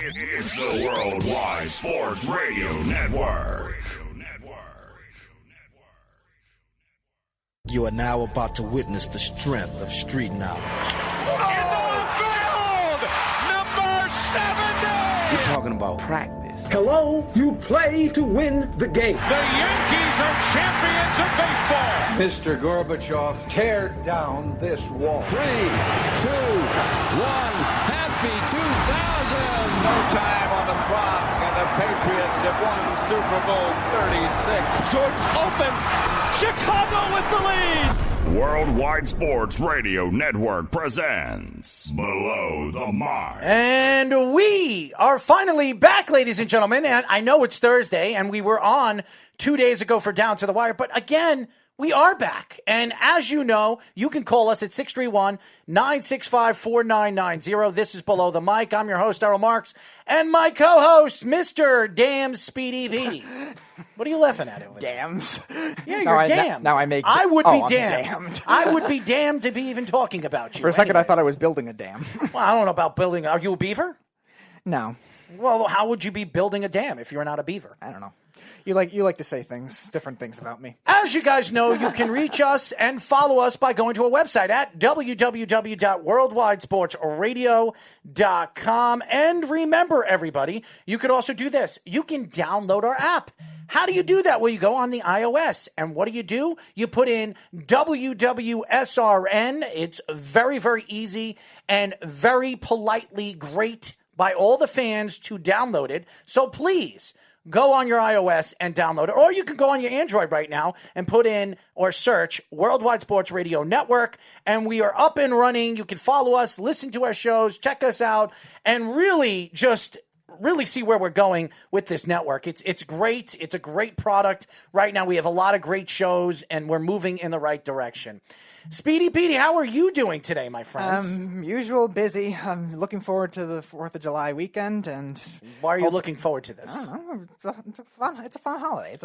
It's the Worldwide Sports Radio Network. You are now about to witness the strength of street knowledge. Field! Number 70! We're talking about practice. Hello, you play to win the game. The Yankees are champions of baseball! Mr. Gorbachev, tear down this wall. 3, 2, 1, happy 2000! No time on the clock, and the Patriots have won Super Bowl 36. Jordan open! Chicago with the lead! Worldwide Sports Radio Network presents Below the Mark. And we are finally back, ladies and gentlemen. And I know it's Thursday, and we were on 2 days ago for Down to the Wire. But again, we are back. And as you know, you can call us at 631-965-4990. This is Below the Mic. I'm your host, Errol Marks, and my co-host, Mr. Damn Speedy Petey. What are you laughing at? Dams. Yeah, you're damned. Now I make. I would be I'm damned. I would be damned to be even talking about you. For a second, anyways. I thought I was building a dam. Well, I don't know about building. Are you a beaver? No. Well, how would you be building a dam if you're not a beaver? I don't know. You like to say different things about me. As you guys know, you can reach us and follow us by going to a website at www.worldwidesportsradio.com. And remember, everybody, you can also do this. You can download our app. How do you do that? Well, you go on the iOS, and what do? You put in WWSRN. It's very, very easy and very politely great by all the fans to download it. So please, go on your iOS and download it. Or you can go on your Android right now and put in or search Worldwide Sports Radio Network. And we are up and running. You can follow us, listen to our shows, check us out, and really see where we're going with this network. It's great. It's a great product. Right now we have a lot of great shows, and we're moving in the right direction. Speedy Petey, how are you doing today, my friends? Usual busy. I'm looking forward to the 4th of July weekend, and why are you looking forward to this? I don't know. It's a fun holiday. It's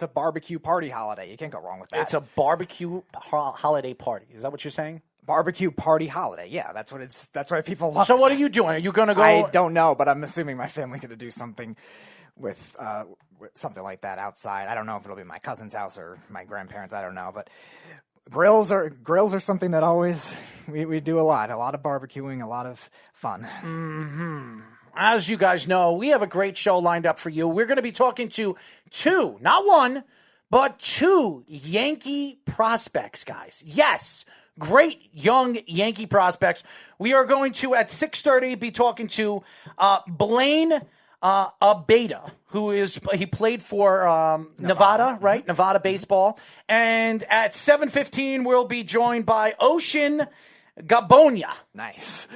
a barbecue party holiday. You can't go wrong with that. It's a barbecue holiday party. Is that what you're saying? Barbecue party holiday. Yeah, that's why people love it. So what are you doing? Are you going to go? I don't know, but I'm assuming my family's going to do something with something like that outside. I don't know if it'll be my cousin's house or my grandparents'. I don't know, but grills are something that always we do a lot of barbecuing, a lot of fun. Mm-hmm. As you guys know, we have a great show lined up for you. We're going to be talking to two, not one, but two Yankee prospects, guys. Yes, great young Yankee prospects. We are going to, at 6:30, be talking to Blane Abeyda, he played for Nevada, right? Nevada baseball. And at 7:15, we'll be joined by Ocean Gabonia. Nice.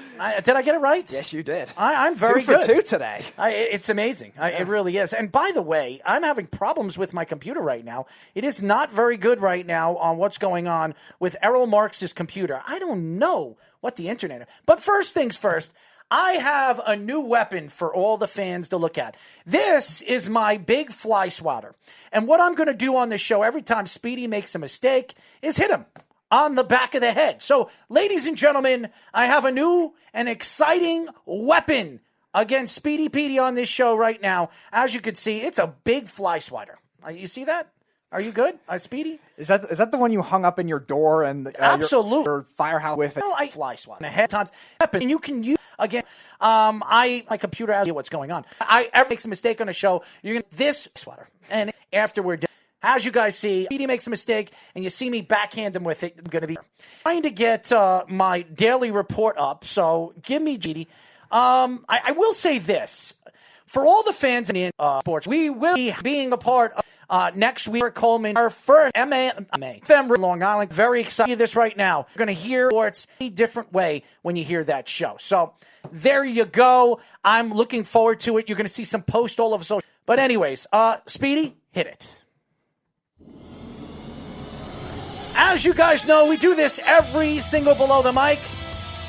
Did I get it right? Yes, you did. I'm very good. 2 for 2 today. It's amazing. It really is. And by the way, I'm having problems with my computer right now. It is not very good right now on what's going on with Errol Marks' computer. I don't know what the internet is. But first things first, I have a new weapon for all the fans to look at. This is my big fly swatter. And what I'm going to do on this show every time Speedy makes a mistake is hit him on the back of the head. So, ladies and gentlemen, I have a new and exciting weapon against Speedy Petey on this show right now. As you can see, it's a big fly swatter. You see that? Are you good, Speedy? Is that the one you hung up in your door and absolutely your firehouse with it? No, I fly swatter ahead times weapon, and you can use again. My computer has what's going on. I ever makes a mistake on a show, you're gonna this swatter, and after we're done. As you guys see, Speedy makes a mistake, and you see me backhand him with it. I'm going to be trying to get my daily report up, so give me GD. I will say this. For all the fans in sports, we will be being a part of next week at Coleman, our first FM Long Island. Very excited this right now. You're going to hear sports a different way when you hear that show. So there you go. I'm looking forward to it. You're going to see some posts all over social. But anyways, Speedy, hit it. As you guys know, we do this every single Below the Mic,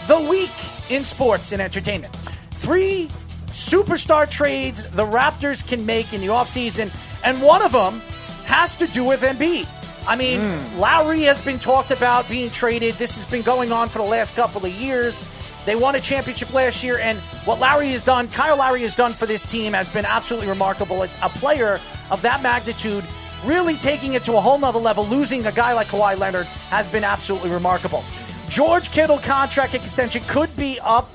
the week in sports and entertainment. 3 superstar trades the Raptors can make in the offseason, and one of them has to do with Embiid. I mean, Lowry has been talked about being traded. This has been going on for the last couple of years. They won a championship last year, and what Kyle Lowry has done for this team has been absolutely remarkable. A player of that magnitude really taking it to a whole nother level, losing a guy like Kawhi Leonard has been absolutely remarkable. George Kittle contract extension could be up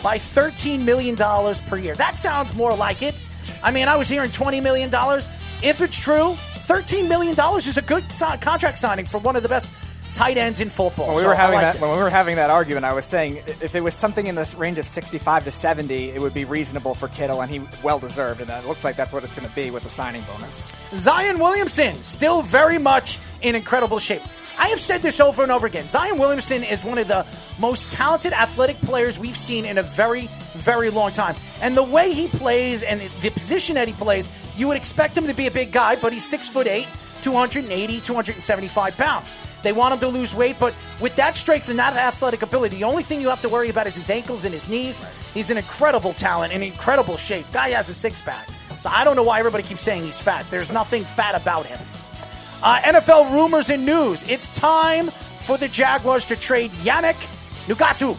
by $13 million per year. That sounds more like it. I mean, I was hearing $20 million. If it's true, $13 million is a good contract signing for one of the best tight ends in football. When we were having that argument, I was saying if it was something in this range of 65 to 70, it would be reasonable for Kittle, and he well-deserved, and it looks like that's what it's going to be with the signing bonus. Zion Williamson, still very much in incredible shape. I have said this over and over again. Zion Williamson is one of the most talented athletic players we've seen in a very, very long time. And the way he plays and the position that he plays, you would expect him to be a big guy, but he's 6'8", 280, 275 pounds. They want him to lose weight, but with that strength and that athletic ability, the only thing you have to worry about is his ankles and his knees. He's an incredible talent, in incredible shape. Guy has a six-pack. So I don't know why everybody keeps saying he's fat. There's nothing fat about him. NFL rumors and news. It's time for the Jaguars to trade Yannick Ngakoue.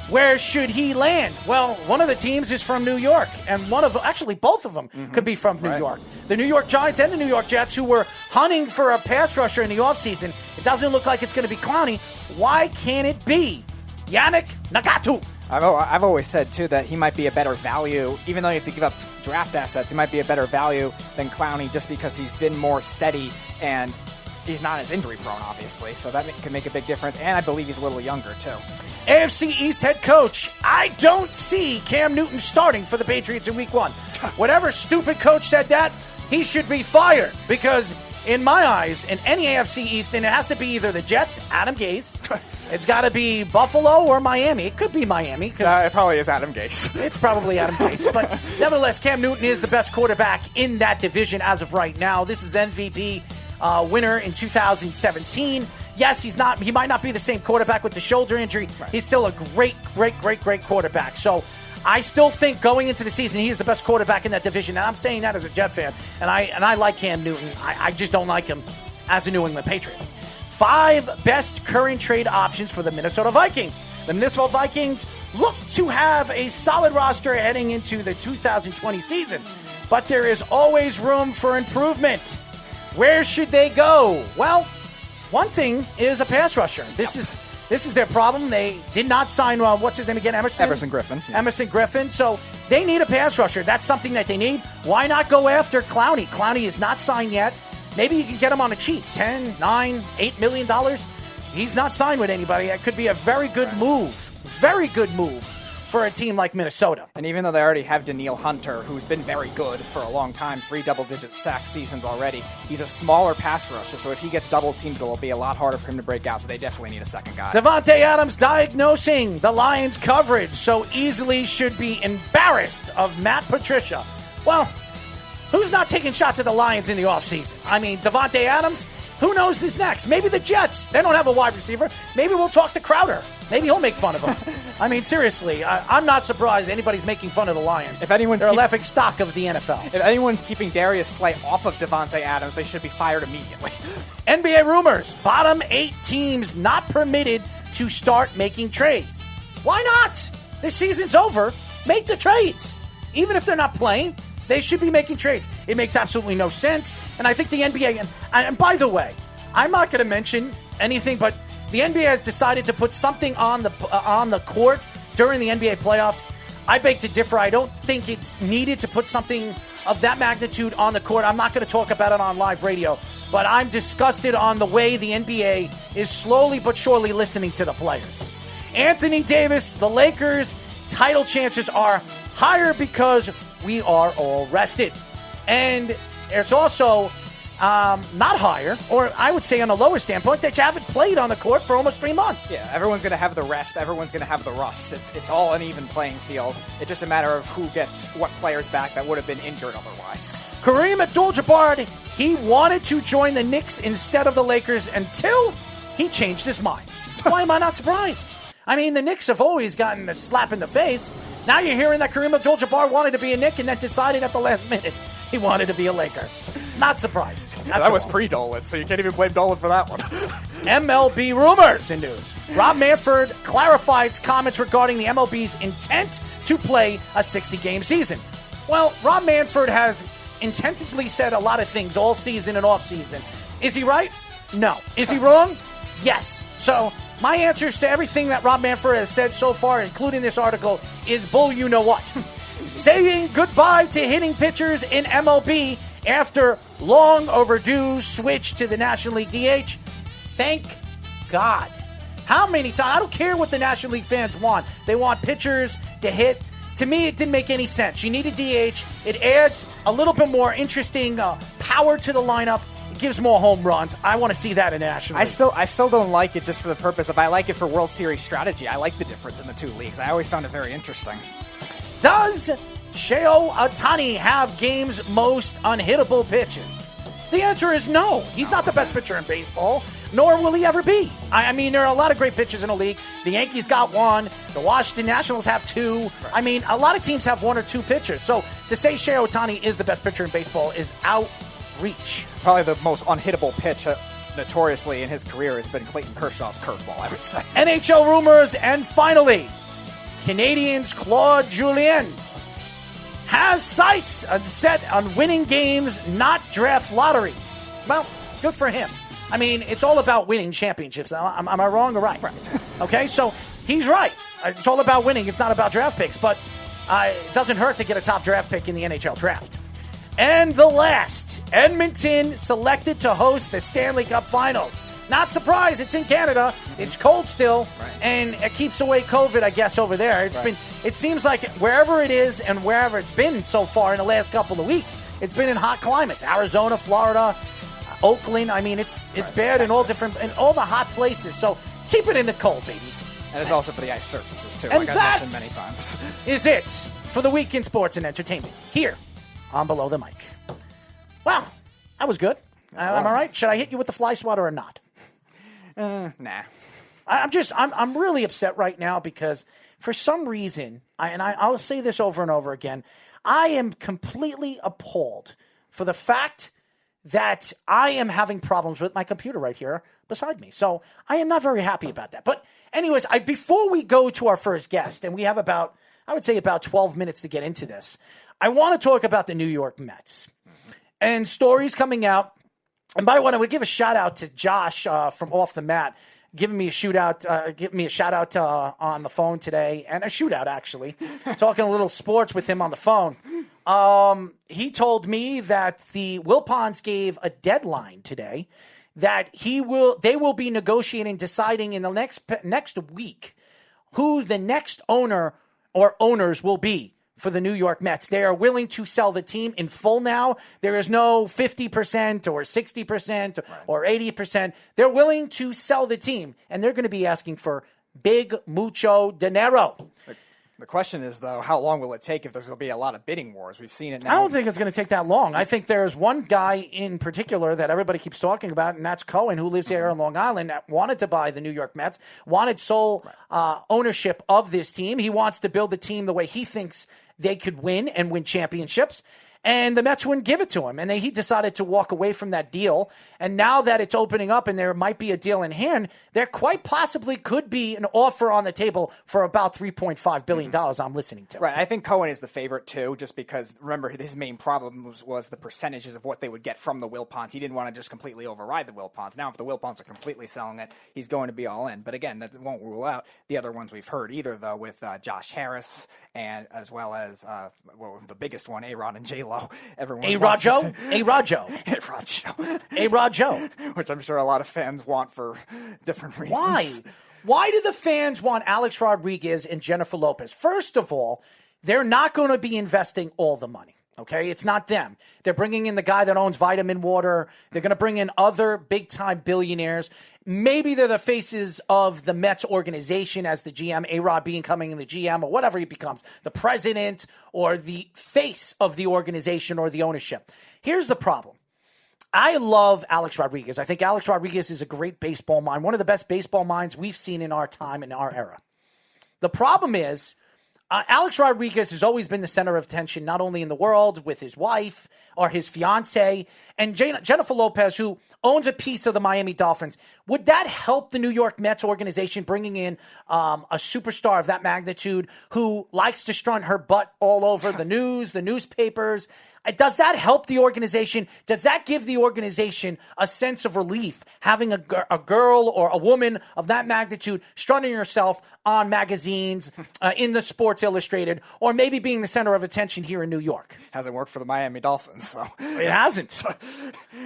Where should he land? Well, one of the teams is from New York, and both of them could be from New York. The New York Giants and the New York Jets, who were hunting for a pass rusher in the offseason. It doesn't look like it's going to be Clowney. Why can't it be Yannick Ngakoue? I've always said, too, that he might be a better value. Even though you have to give up draft assets, he might be a better value than Clowney just because he's been more steady and he's not as injury prone, obviously. So that can make a big difference. And I believe he's a little younger, too. AFC East head coach, I don't see Cam Newton starting for the Patriots in Week 1. Whatever stupid coach said that, he should be fired. Because in my eyes, in any AFC East, and it has to be either the Jets, Adam Gase, it's got to be Buffalo or Miami. It could be Miami. It probably is Adam Gase. It's probably Adam Gase. But nevertheless, Cam Newton is the best quarterback in that division as of right now. This is the MVP winner in 2017. Yes, he might not be the same quarterback with the shoulder injury. Right. He's still a great quarterback. So I still think going into the season, he is the best quarterback in that division. And I'm saying that as a Jet fan. And I like Cam Newton. I just don't like him as a New England Patriot. 5 best current trade options for the Minnesota Vikings. The Minnesota Vikings look to have a solid roster heading into the 2020 season. But there is always room for improvement. Where should they go? Well, one thing is a pass rusher. This is their problem. They did not sign, what's his name again? Emerson Griffin. Yeah. Emerson Griffin. So they need a pass rusher. That's something that they need. Why not go after Clowney? Clowney is not signed yet. Maybe you can get him on a cheap, $10, $9, $8 million. He's not signed with anybody. That could be a very good move. Very good move for a team like Minnesota. And even though they already have Danielle Hunter, who's been very good for a long time, 3 double-digit sack seasons already, he's a smaller pass rusher, so if he gets double-teamed, it'll be a lot harder for him to break out, so they definitely need a second guy. Davante Adams diagnosing the Lions' coverage so easily should be embarrassed of Matt Patricia. Well, who's not taking shots at the Lions in the offseason? I mean, Davante Adams, who knows who's next? Maybe the Jets. They don't have a wide receiver. Maybe we'll talk to Crowder. Maybe he'll make fun of him. I mean, seriously, I'm not surprised anybody's making fun of the Lions. They're a laughing stock of the NFL. If anyone's keeping Darius Slay off of Davante Adams, they should be fired immediately. NBA rumors. Bottom 8 teams not permitted to start making trades. Why not? This season's over. Make the trades. Even if they're not playing, they should be making trades. It makes absolutely no sense. And I think the NBA, and by the way, I'm not going to mention anything, but the NBA has decided to put something on the court during the NBA playoffs. I beg to differ. I don't think it's needed to put something of that magnitude on the court. I'm not going to talk about it on live radio, but I'm disgusted on the way the NBA is slowly but surely listening to the players. Anthony Davis, the Lakers' title chances are higher because we are all rested. And it's also not higher, or I would say on a lower standpoint, that you haven't played on the court for almost 3 months. Yeah, everyone's going to have the rest. Everyone's going to have the rust. It's all an even playing field. It's just a matter of who gets what players back that would have been injured otherwise. Kareem Abdul-Jabbar, he wanted to join the Knicks instead of the Lakers until he changed his mind. Why am I not surprised? I mean, the Knicks have always gotten a slap in the face. Now you're hearing that Kareem Abdul-Jabbar wanted to be a Knick and then decided at the last minute he wanted to be a Laker. Not surprised. That was pre-Dolan, so you can't even blame Dolan for that one. MLB rumors and news. Rob Manfred clarified comments regarding the MLB's intent to play a 60-game season. Well, Rob Manfred has intentionally said a lot of things all season and off season. Is he right? No. Is he wrong? Yes. So my answers to everything that Rob Manfred has said so far, including this article, is bull you know what. Saying goodbye to hitting pitchers in MLB after long overdue switch to the National League DH. Thank God. How many times? I don't care what the National League fans want. They want pitchers to hit. To me, it didn't make any sense. You need a DH. It adds a little bit more interesting power to the lineup. It gives more home runs. I want to see that in the National League. I still don't like it just for the purpose of I like it for World Series strategy. I like the difference in the two leagues. I always found it very interesting. Does Shohei Ohtani have game's most unhittable pitches? The answer is no. He's not the best pitcher in baseball, nor will he ever be. I mean, there are a lot of great pitchers in the league. The Yankees got one. The Washington Nationals have two. Right. I mean, a lot of teams have one or two pitchers. So to say Shohei Ohtani is the best pitcher in baseball is outreach. Probably the most unhittable pitch notoriously in his career has been Clayton Kershaw's curveball, I would say. NHL rumors, and finally, Canadiens' Claude Julien has sights set on winning games, not draft lotteries. Well, good for him. I mean, it's all about winning championships. Am I wrong or right? Okay, so he's right. It's all about winning. It's not about draft picks. But it doesn't hurt to get a top draft pick in the NHL draft. And the last, Edmonton selected to host the Stanley Cup Finals. Not surprised, it's in Canada. It's cold still, and it keeps away COVID, I guess, over there. It seems like wherever it is and wherever it's been so far in the last couple of weeks, it's been in hot climates. Arizona, Florida, Oakland. I mean, it's bad in all the hot places. So keep it in the cold, baby. And it's also for the ice surfaces, too, and like I mentioned many times. Is it for the week in sports and entertainment here on Below the Mic. Wow, that was good. Am I right? Should I hit you with the fly swatter or not? Nah. I'm really upset right now because for some reason, I'll say this over and over again, I am completely appalled for the fact that I am having problems with my computer right here beside me. So I am not very happy about that. But anyways, before we go to our first guest, and we have about 12 minutes to get into this, I want to talk about the New York Mets and stories coming out. And by the way, I would give a shout out to Josh from Off the Mat, giving me a shout out on the phone today, and a shootout actually, talking a little sports with him on the phone. He told me that the Wilpons gave a deadline today that they will be negotiating, deciding in the next week who the next owner or owners will be for the New York Mets. They are willing to sell the team in full now. There is no 50% or 60% or 80%. They're willing to sell the team, and they're going to be asking for big mucho dinero. The question is, though, how long will it take if there's going to be a lot of bidding wars? We've seen it now. I don't think it's going to take that long. I think there's one guy in particular that everybody keeps talking about, and that's Cohen, who lives here on Long Island, that wanted to buy the New York Mets, wanted sole ownership of this team. He wants to build the team the way he thinks they could win and win championships. And the Mets wouldn't give it to him. And he decided to walk away from that deal. And now that it's opening up and there might be a deal in hand, there quite possibly could be an offer on the table for about $3.5 billion I'm listening to. Right. I think Cohen is the favorite, too, just because, remember, his main problem was the percentages of what they would get from the Wilpons. He didn't want to just completely override the Wilpons. Now, if the Wilpons are completely selling it, he's going to be all in. But again, that won't rule out the other ones we've heard either, though, with Josh Harris and as well as the biggest one, A-Rod and J-Lo. A-Rajo? Which I'm sure a lot of fans want for different reasons. Why do the fans want Alex Rodriguez and Jennifer Lopez? First of all, they're not going to be investing all the money. Okay, it's not them. They're bringing in the guy that owns Vitamin Water. They're going to bring in other big-time billionaires. Maybe they're the faces of the Mets organization as the GM, A-Rod becoming the GM or whatever he becomes, the president or the face of the organization or the ownership. Here's the problem. I love Alex Rodriguez. I think Alex Rodriguez is a great baseball mind, one of the best baseball minds we've seen in our time, in our era. The problem is, Alex Rodriguez has always been the center of attention, not only in the world with his wife or his fiance, and Jennifer Lopez, who owns a piece of the Miami Dolphins. Would that help the New York Mets organization bringing in a superstar of that magnitude who likes to strunt her butt all over the news, the newspapers? Does that help the organization? Does that give the organization a sense of relief, having a girl or a woman of that magnitude strutting herself on magazines, in the Sports Illustrated, or maybe being the center of attention here in New York? Hasn't worked for the Miami Dolphins, so. It hasn't.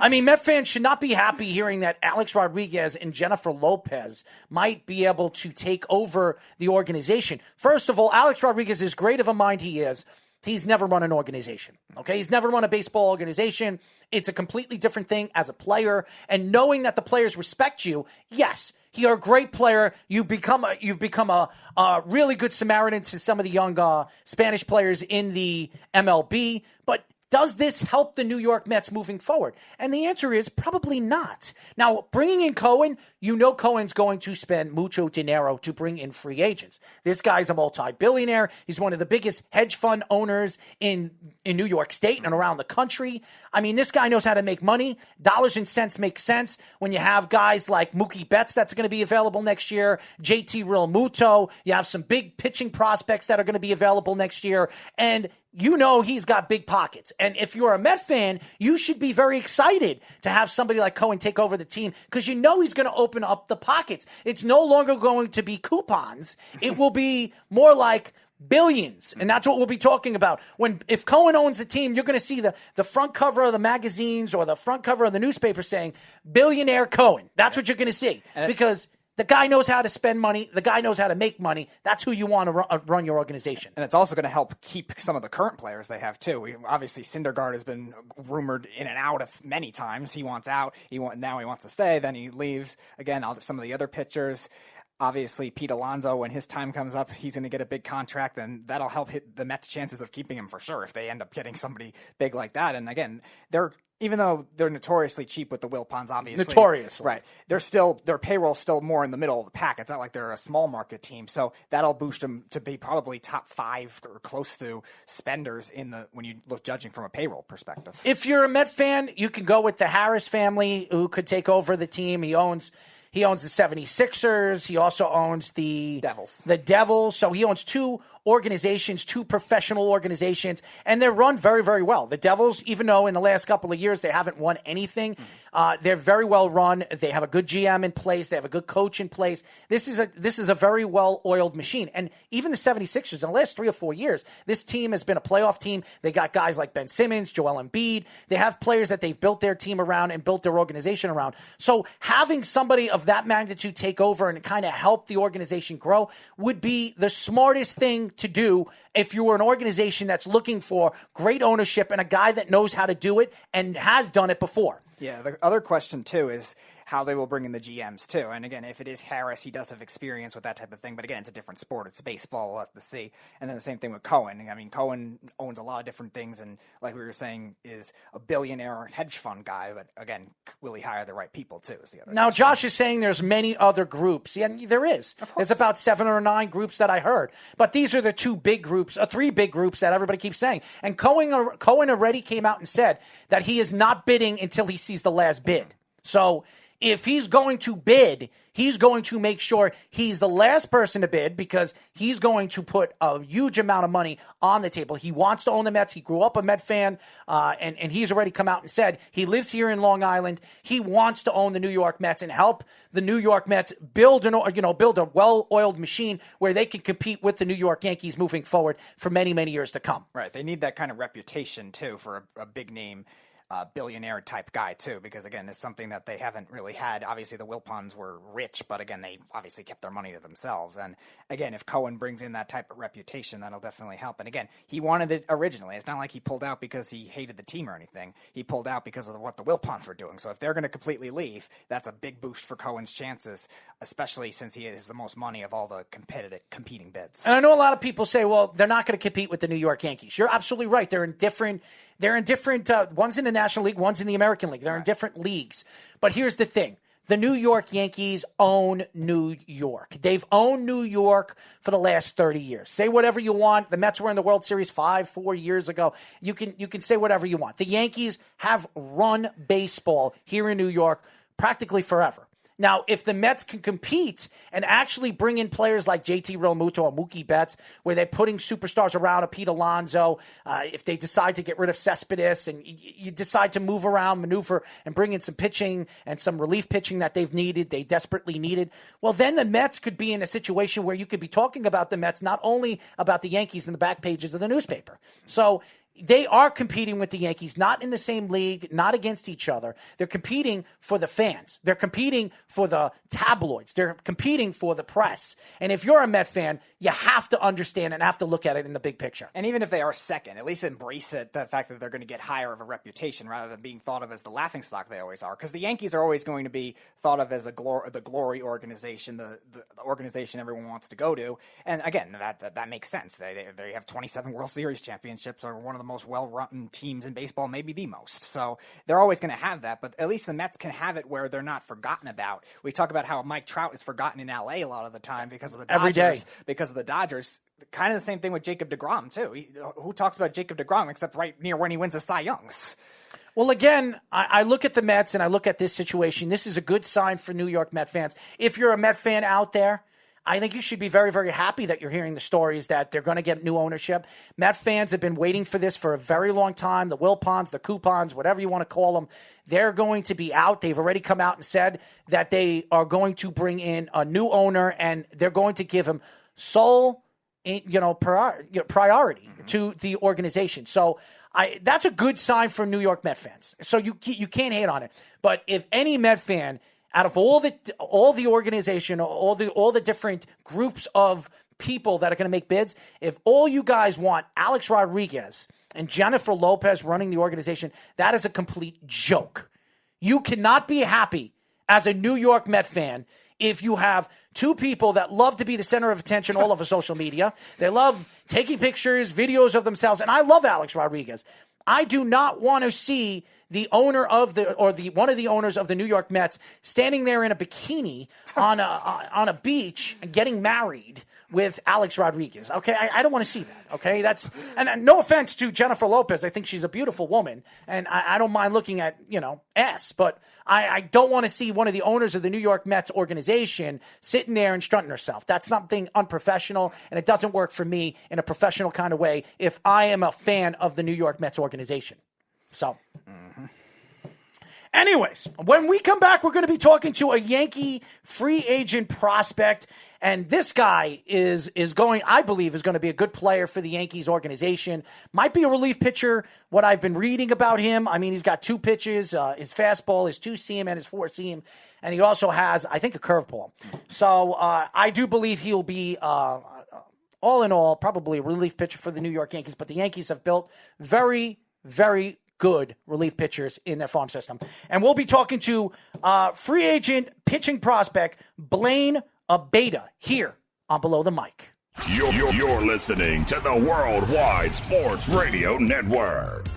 I mean, Met fans should not be happy hearing that Alex Rodriguez and Jennifer Lopez might be able to take over the organization. First of all, Alex Rodriguez, as great of a mind he is, he's never run an organization, okay? He's never run a baseball organization. It's a completely different thing as a player. And knowing that the players respect you, yes, you're a great player. You've become a really good Samaritan to some of the young Spanish players in the MLB. But does this help the New York Mets moving forward? And the answer is probably not. Now, bringing in Cohen, you know Cohen's going to spend mucho dinero to bring in free agents. This guy's a multi-billionaire. He's one of the biggest hedge fund owners in New York State and around the country. I mean, this guy knows how to make money. Dollars and cents make sense when you have guys like Mookie Betts that's going to be available next year, JT Realmuto. You have some big pitching prospects that are going to be available next year. And you know he's got big pockets. And if you're a Met fan, you should be very excited to have somebody like Cohen take over the team because you know he's going to open up the pockets. It's no longer going to be coupons. It will be more like billions. And that's what we'll be talking about. If Cohen owns the team, you're going to see the front cover of the magazines or the front cover of the newspaper saying, Billionaire Cohen. That's what you're going to see. Because the guy knows how to spend money. The guy knows how to make money. That's who you want to run your organization. And it's also going to help keep some of the current players they have, too. Obviously, Syndergaard has been rumored in and out of many times. He wants out. Now he wants to stay. Then he leaves. Again, some of the other pitchers. Obviously, Pete Alonso, when his time comes up, he's going to get a big contract, and that'll help hit the Mets' chances of keeping him for sure if they end up getting somebody big like that. And again, even though they're notoriously cheap with the Wilpons, obviously. Notoriously. Right. Their payroll's still more in the middle of the pack. It's not like they're a small market team. So that'll boost them to be probably top 5 or close to spenders when you look judging from a payroll perspective. If you're a Met fan, you can go with the Harris family who could take over the team. He owns the 76ers. He also owns the Devils. So he owns 2 organizations, 2 professional organizations, and they're run very, very well. The Devils, even though in the last couple of years they haven't won anything, they're very well run. They have a good GM in place. They have a good coach in place. This is a very well-oiled machine. And even the 76ers, in the last 3 or 4 years, this team has been a playoff team. They got guys like Ben Simmons, Joel Embiid. They have players that they've built their team around and built their organization around. So having somebody of that magnitude take over and kind of help the organization grow would be the smartest thing to do if you were an organization that's looking for great ownership and a guy that knows how to do it and has done it before. Yeah, the other question, too, is how they will bring in the GMs, too. And again, if it is Harris, he does have experience with that type of thing. But again, it's a different sport. It's baseball, we'll have to see. And then the same thing with Cohen. I mean, Cohen owns a lot of different things. And like we were saying, is a billionaire hedge fund guy. But again, will he hire the right people, too, is the other Now, question. Josh is saying there's many other groups. Yeah, there is. There's about 7 or 9 groups that I heard. But these are the 3 big groups that everybody keeps saying. And Cohen already came out and said that he is not bidding until he sees the last bid. So if he's going to bid, he's going to make sure he's the last person to bid because he's going to put a huge amount of money on the table. He wants to own the Mets. He grew up a Met fan, and he's already come out and said he lives here in Long Island. He wants to own the New York Mets and help the New York Mets build a well-oiled machine where they can compete with the New York Yankees moving forward for many, many years to come. Right. They need that kind of reputation, too, for a big name. Billionaire type guy too, because again, it's something that they haven't really had. Obviously, the Wilpons were rich, but again, they obviously kept their money to themselves. And again, if Cohen brings in that type of reputation, that'll definitely help. And again, he wanted it originally. It's not like he pulled out because he hated the team or anything. He pulled out because of what the Wilpons were doing. So if they're going to completely leave, that's a big boost for Cohen's chances, especially since he has the most money of all the competing bids. And I know a lot of people say, well, they're not going to compete with the New York Yankees. You're absolutely right. They're in different. One's in the National League, one's in the American League. They're in different leagues. But here's the thing. The New York Yankees own New York. They've owned New York for the last 30 years. Say whatever you want. The Mets were in the World Series 4 years ago. You can say whatever you want. The Yankees have run baseball here in New York practically forever. Now, if the Mets can compete and actually bring in players like JT Realmuto or Mookie Betts, where they're putting superstars around a Pete Alonso, if they decide to get rid of Cespedes and you decide to move around, maneuver, and bring in some pitching and some relief pitching that they desperately needed, well, then the Mets could be in a situation where you could be talking about the Mets, not only about the Yankees in the back pages of the newspaper. So they are competing with the Yankees, not in the same league, not against each other. They're competing for the fans. They're competing for the tabloids. They're competing for the press. And if you're a Met fan, you have to understand and have to look at it in the big picture. And even if they are second, at least embrace it, the fact that they're going to get higher of a reputation rather than being thought of as the laughingstock they always are. Because the Yankees are always going to be thought of as the glory organization, the organization everyone wants to go to. And again, that makes sense. They have 27 World Series championships, are one of the most well-run teams in baseball, maybe the most. So they're always going to have that, but at least the Mets can have it where they're not forgotten about. We talk about how Mike Trout is forgotten in LA a lot of the time because of the Dodgers. Every day. Because of the Dodgers. Kind of the same thing with Jacob deGrom, too. Who talks about Jacob deGrom except right near when he wins the Cy Youngs? Well, again, I look at the Mets and I look at this situation. This is a good sign for New York Met fans. If you're a Met fan out there, I think you should be very, very happy that you're hearing the stories that they're going to get new ownership. Met fans have been waiting for this for a very long time. The Wilpons, the Coupons, whatever you want to call them, they're going to be out. They've already come out and said that they are going to bring in a new owner and they're going to give him sole priority to the organization. So that's a good sign for New York Met fans. So you can't hate on it. But if any Met fan, out of all the organization, all the different groups of people that are going to make bids, if all you guys want Alex Rodriguez and Jennifer Lopez running the organization, that is a complete joke. You cannot be happy as a New York Met fan if you have two people that love to be the center of attention all over social media. They love taking pictures, videos of themselves, and I love Alex Rodriguez. I do not want to see the owner of one of the owners of the New York Mets standing there in a bikini on a beach and getting married with Alex Rodriguez. Okay, I don't want to see that. Okay, and no offense to Jennifer Lopez, I think she's a beautiful woman, and I don't mind looking at ass, but I don't want to see one of the owners of the New York Mets organization sitting there and strutting herself. That's something unprofessional, and it doesn't work for me in a professional kind of way if I am a fan of the New York Mets organization. So. Anyways, when we come back, we're going to be talking to a Yankee free agent prospect, and this guy I believe is going to be a good player for the Yankees organization. Might be a relief pitcher, what I've been reading about him. I mean, he's got two pitches, his fastball, his two-seam, and his four-seam, and he also has, I think, a curveball. So I do believe he'll be, all in all, probably a relief pitcher for the New York Yankees, but the Yankees have built very, very good relief pitchers in their farm system. And we'll be talking to free agent pitching prospect Blane Abeyda here on Below the Mic. You're listening to the Worldwide Sports Radio Network.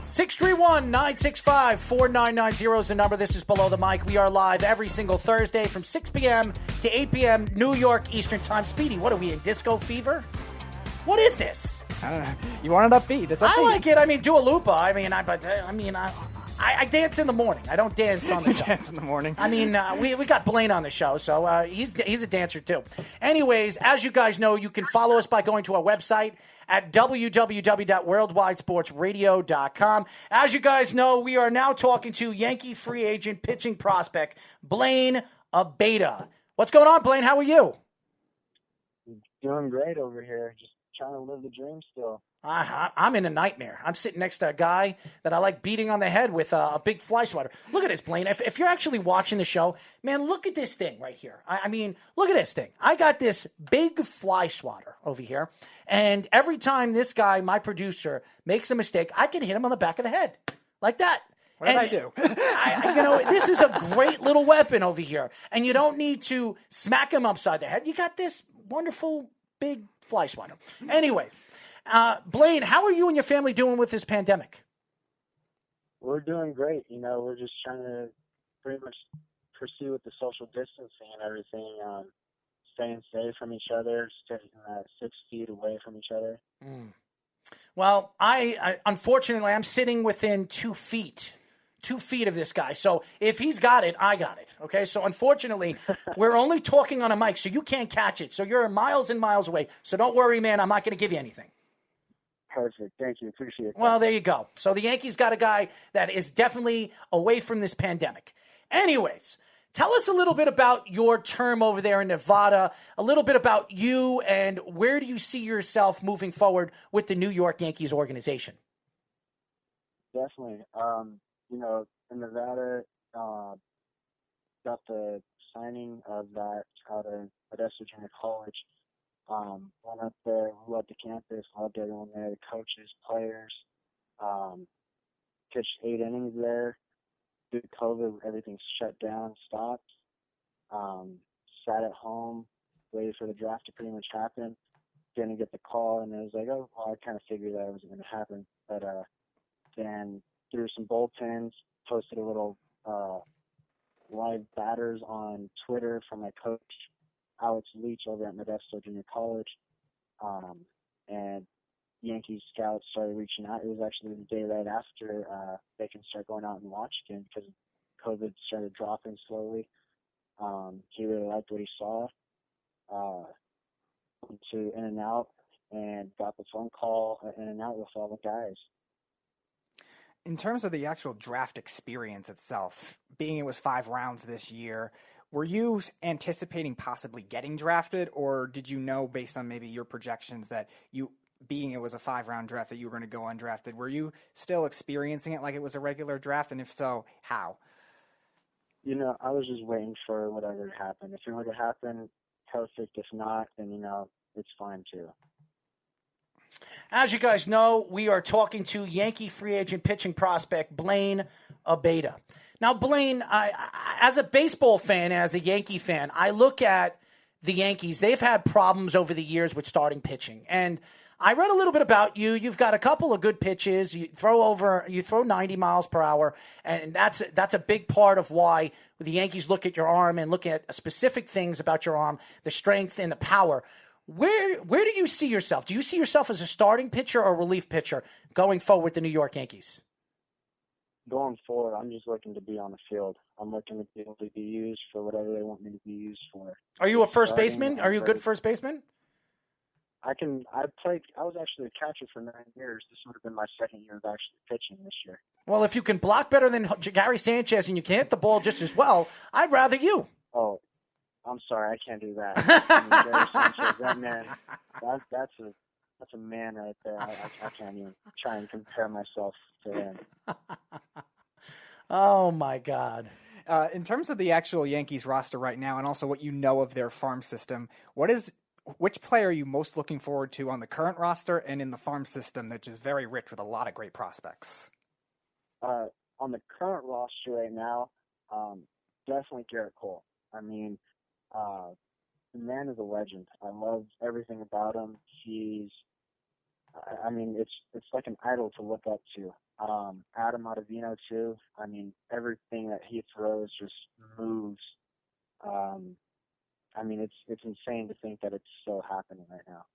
Six 631-965-4990 is the number. This is Below the Mic. We are live every single Thursday from 6 p.m. to 8 p.m. New York Eastern Time. Speedy, what are we in, disco fever? What is this? You want it upbeat. It's upbeat. I like it. I mean, Dua Lipa. I dance in the morning. I don't dance on the show. Dance in the morning. I mean, we got Blane on the show, so he's a dancer too. Anyways, as you guys know, you can follow us by going to our website at www.worldwidesportsradio.com. As you guys know, we are now talking to Yankee free agent pitching prospect Blane Abeyda. What's going on, Blane? How are you? Doing great over here. Just trying to live the dream still. I'm in a nightmare. I'm sitting next to a guy that I like beating on the head with a big fly swatter. Look at this, Blane. If you're actually watching the show, man, look at this thing right here. I mean, look at this thing. I got this big fly swatter over here, and every time this guy, my producer, makes a mistake, I can hit him on the back of the head like that. What did I do? This is a great little weapon over here, and you don't need to smack him upside the head. You got this wonderful big fly swatter. Anyways, Blane, how are you and your family doing with this pandemic? We're doing great. We're just trying to pretty much pursue with the social distancing and everything, staying safe from each other, staying 6 feet away from each other. Well, I unfortunately, I'm sitting within 2 feet of this guy. So if he's got it, I got it. Okay. So unfortunately, we're only talking on a mic, so you can't catch it. So you're miles and miles away. So don't worry, man. I'm not going to give you anything. Perfect. Thank you. Appreciate it. Well, there you go. So the Yankees got a guy that is definitely away from this pandemic. Anyways, tell us a little bit about your term over there in Nevada, a little bit about you, and where do you see yourself moving forward with the New York Yankees organization? Definitely. In Nevada, got the signing of that out of Modesto Junior College. Went up there, loved the campus, loved everyone there, the coaches, players. Pitched 8 innings there. Due to COVID, everything shut down, stopped. Sat at home, waited for the draft to pretty much happen. Didn't get the call, and it was like, oh, well, I kind of figured that wasn't going to happen. But then threw some bullpens, posted a little live batters on Twitter from my coach, Alex Leach, over at Modesto Junior College. And Yankees scouts started reaching out. It was actually the day right after they can start going out and watch again because COVID started dropping slowly. He really liked what he saw. Went to In-N-Out and got the phone call at In-N-Out with all the guys. In terms of the actual draft experience itself, being it was 5 rounds this year, were you anticipating possibly getting drafted, or did you know based on maybe your projections that being it was a 5-round draft that you were going to go undrafted? Were you still experiencing it like it was a regular draft, and if so, how? I was just waiting for whatever to happen. If it were to happen, perfect. If not, then, it's fine too. As you guys know, we are talking to Yankee free agent pitching prospect Blane Abeyda. Now, Blane, as a baseball fan, as a Yankee fan, I look at the Yankees. They've had problems over the years with starting pitching. And I read a little bit about you. You've got a couple of good pitches. You throw 90 miles per hour. And that's a big part of why the Yankees look at your arm and look at specific things about your arm, the strength and the power. Where do you see yourself? Do you see yourself as a starting pitcher or relief pitcher going forward with the New York Yankees? Going forward, I'm just looking to be on the field. I'm looking to be able to be used for whatever they want me to be used for. Are you a first baseman? Are you a good first baseman? I was actually a catcher for 9 years. This would have been my second year of actually pitching this year. Well, if you can block better than Gary Sanchez and you can hit the ball just as well, I'd rather you. Oh, I'm sorry, I can't do that. Gary Sanchez, that man, that's a man right there. I can't even try and compare myself to him. Oh my God. In terms of the actual Yankees roster right now, and also what you know of their farm system, which player are you most looking forward to on the current roster and in the farm system, which is very rich with a lot of great prospects? On the current roster right now, definitely Garrett Cole. I mean, the man is a legend. I love everything about him. It's like an idol to look up to. Adam Ottavino too. I mean, everything that he throws just moves. It's insane to think that it's still happening right now.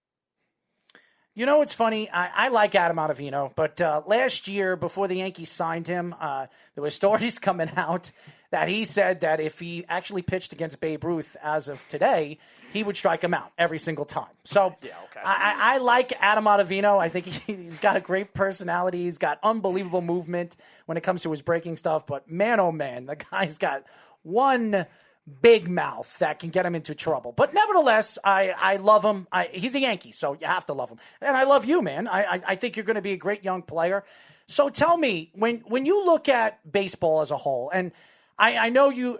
You know, it's funny. I like Adam Ottavino, but last year, before the Yankees signed him, there were stories coming out that he said that if he actually pitched against Babe Ruth as of today, he would strike him out every single time. So yeah, okay. I like Adam Ottavino. I think he's got a great personality. He's got unbelievable movement when it comes to his breaking stuff. But man, oh man, the guy's got one big mouth that can get him into trouble. But nevertheless, I love him. He's a Yankee, so you have to love him. And I love you, man. I think you're going to be a great young player. So tell me, when you look at baseball as a whole, and I know you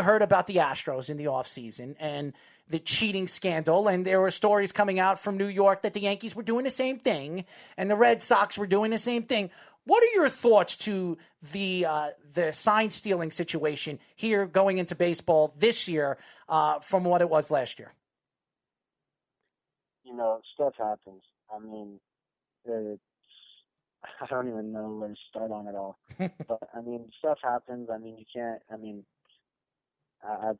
heard about the Astros in the offseason and the cheating scandal, and there were stories coming out from New York that the Yankees were doing the same thing, and the Red Sox were doing the same thing. What are your thoughts to the sign stealing situation here going into baseball this year from what it was last year? Stuff happens. I mean, I don't even know where to start on it all. But I mean, stuff happens. I mean, you can't. I mean,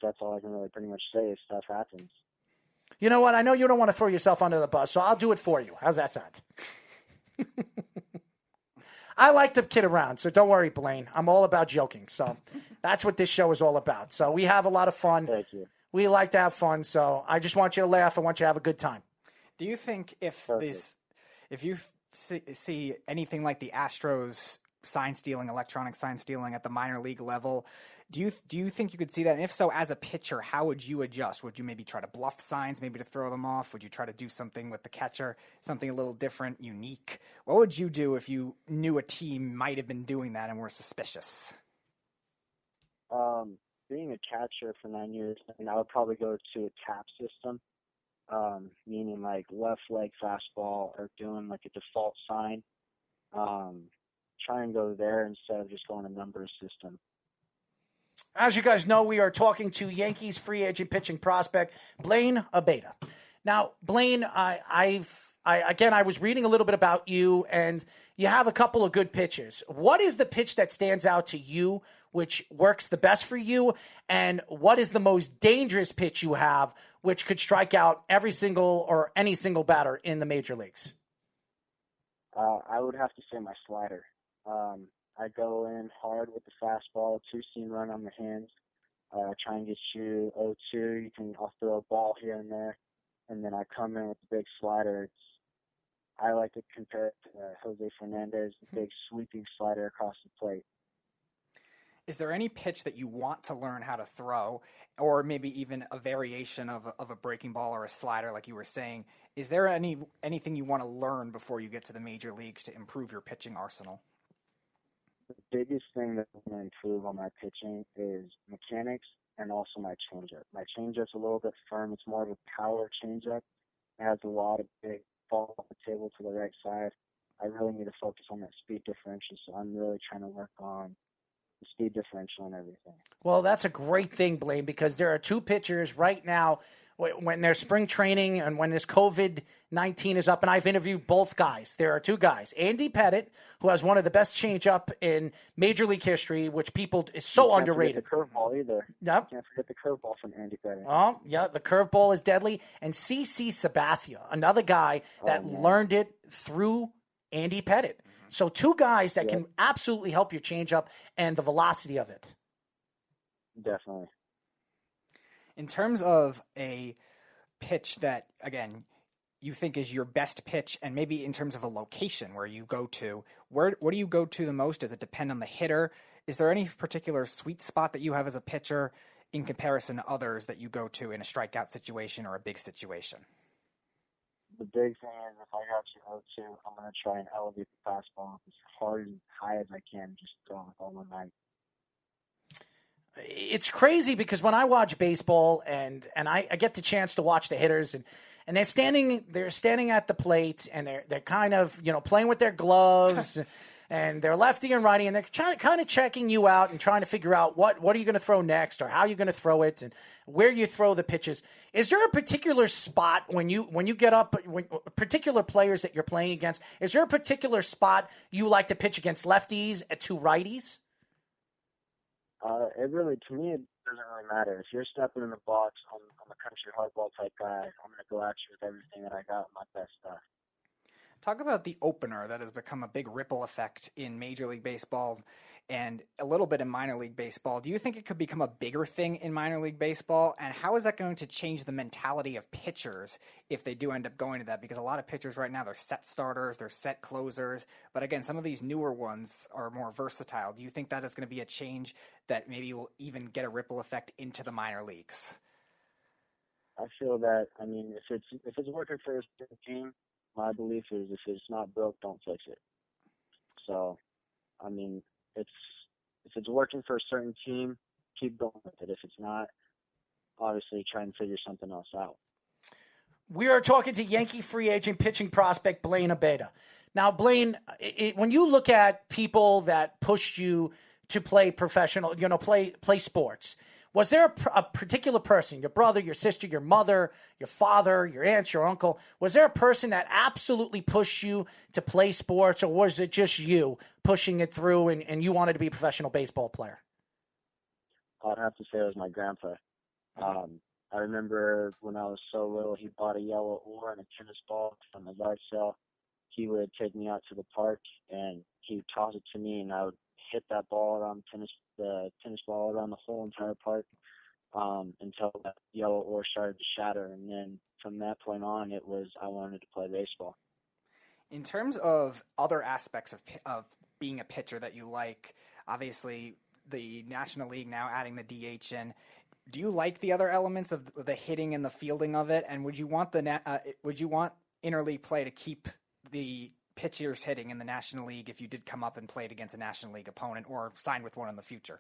that's all I can really pretty much say is stuff happens. You know what? I know you don't want to throw yourself under the bus, so I'll do it for you. How's that sound? I like to kid around, so don't worry, Blane. I'm all about joking. So that's what this show is all about. So we have a lot of fun. Thank you. We like to have fun, so I just want you to laugh. I want you to have a good time. Do you think if you see anything like the Astros electronic sign stealing at the minor league level, do you think you could see that? And if so, as a pitcher, how would you adjust? Would you maybe try to bluff signs, maybe to throw them off? Would you try to do something with the catcher, something a little different, unique? What would you do if you knew a team might have been doing that and were suspicious? Being a catcher for 9 years, I would probably go to a tap system, meaning like left leg fastball or doing like a default sign. Try and go there instead of just going a numbers system. As you guys know, we are talking to Yankees free agent pitching prospect Blane Abeyda. Now, Blane, I was reading a little bit about you, and you have a couple of good pitches. What is the pitch that stands out to you, which works the best for you, and what is the most dangerous pitch you have, which could strike out every single or any single batter in the major leagues? I would have to say my slider. I go in hard with the fastball, 2-seam run on the hands, try and get you 0-2. I'll throw a ball here and there, and then I come in with the big slider. I like to compare it to Jose Fernandez, the big sweeping slider across the plate. Is there any pitch that you want to learn how to throw, or maybe even a variation of a breaking ball or a slider, like you were saying? Is there anything you want to learn before you get to the major leagues to improve your pitching arsenal? The biggest thing that I'm going to improve on my pitching is mechanics and also my changeup. My changeup's a little bit firm. It's more of a power changeup. It has a lot of big ball off the table to the right side. I really need to focus on that speed differential, so I'm really trying to work on the speed differential and everything. Well, that's a great thing, Blane, because there are two pitchers right now when there's spring training and when this COVID-19 is up, and I've interviewed both guys. There are two guys. Andy Pettitte, who has one of the best changeup in Major League history, which people is so underrated. The curveball either. Yep. Can't forget the curveball from Andy Pettitte. Oh, yeah, the curveball is deadly. And CC Sabathia, another guy that learned it through Andy Pettitte. So two guys that can absolutely help your changeup and the velocity of it. Definitely. In terms of a pitch that, again, you think is your best pitch, and maybe in terms of a location where you go to, what do you go to the most? Does it depend on the hitter? Is there any particular sweet spot that you have as a pitcher in comparison to others that you go to in a strikeout situation or a big situation? The big thing is if I got you 0-2, I'm going to try and elevate the fastball as hard and high as I can, just throwing it all my night. It's crazy because when I watch baseball and I get the chance to watch the hitters and they're standing at the plate and they're kind of, playing with their gloves and they're lefty and righty and they're kind of checking you out and trying to figure out what are you going to throw next or how you're going to throw it and where you throw the pitches. Is there a particular spot when you get up, particular players that you're playing against, is there a particular spot you like to pitch against lefties to righties? To me, it doesn't really matter. If you're stepping in the box, I'm a country hardball type guy. I'm going to go at you with everything that I got, my best stuff. Talk about the opener that has become a big ripple effect in Major League Baseball and a little bit in minor league baseball. Do you think it could become a bigger thing in minor league baseball? And how is that going to change the mentality of pitchers if they do end up going to that? Because a lot of pitchers right now, they're set starters, they're set closers. But again, some of these newer ones are more versatile. Do you think that is going to be a change that maybe will even get a ripple effect into the minor leagues? I feel that, if it's working for a team, my belief is if it's not broke, don't fix it. So, if it's working for a certain team, keep going with it. If it's not, obviously try and figure something else out. We are talking to Yankee free agent pitching prospect Blane Abeyda. Now, Blane, when you look at people that pushed you to play professional, play sports, Was there a particular person, your brother, your sister, your mother, your father, your aunt, your uncle, was there a person that absolutely pushed you to play sports, or was it just you pushing it through and you wanted to be a professional baseball player? I'd have to say it was my grandpa. I remember when I was so little, he bought a yellow oar and a tennis ball from the yard sale. He would take me out to the park, and he would toss it to me, and I would hit that ball around the tennis ball around the whole entire park until that yellow oar started to shatter. And then from that point on, it was I wanted to play baseball. In terms of other aspects of being a pitcher that you like, obviously the National League now adding the DH in. Do you like the other elements of the hitting and the fielding of it? And would you want interleague play to keep the pitchers hitting in the National League if you did come up and played against a National League opponent or signed with one in the future?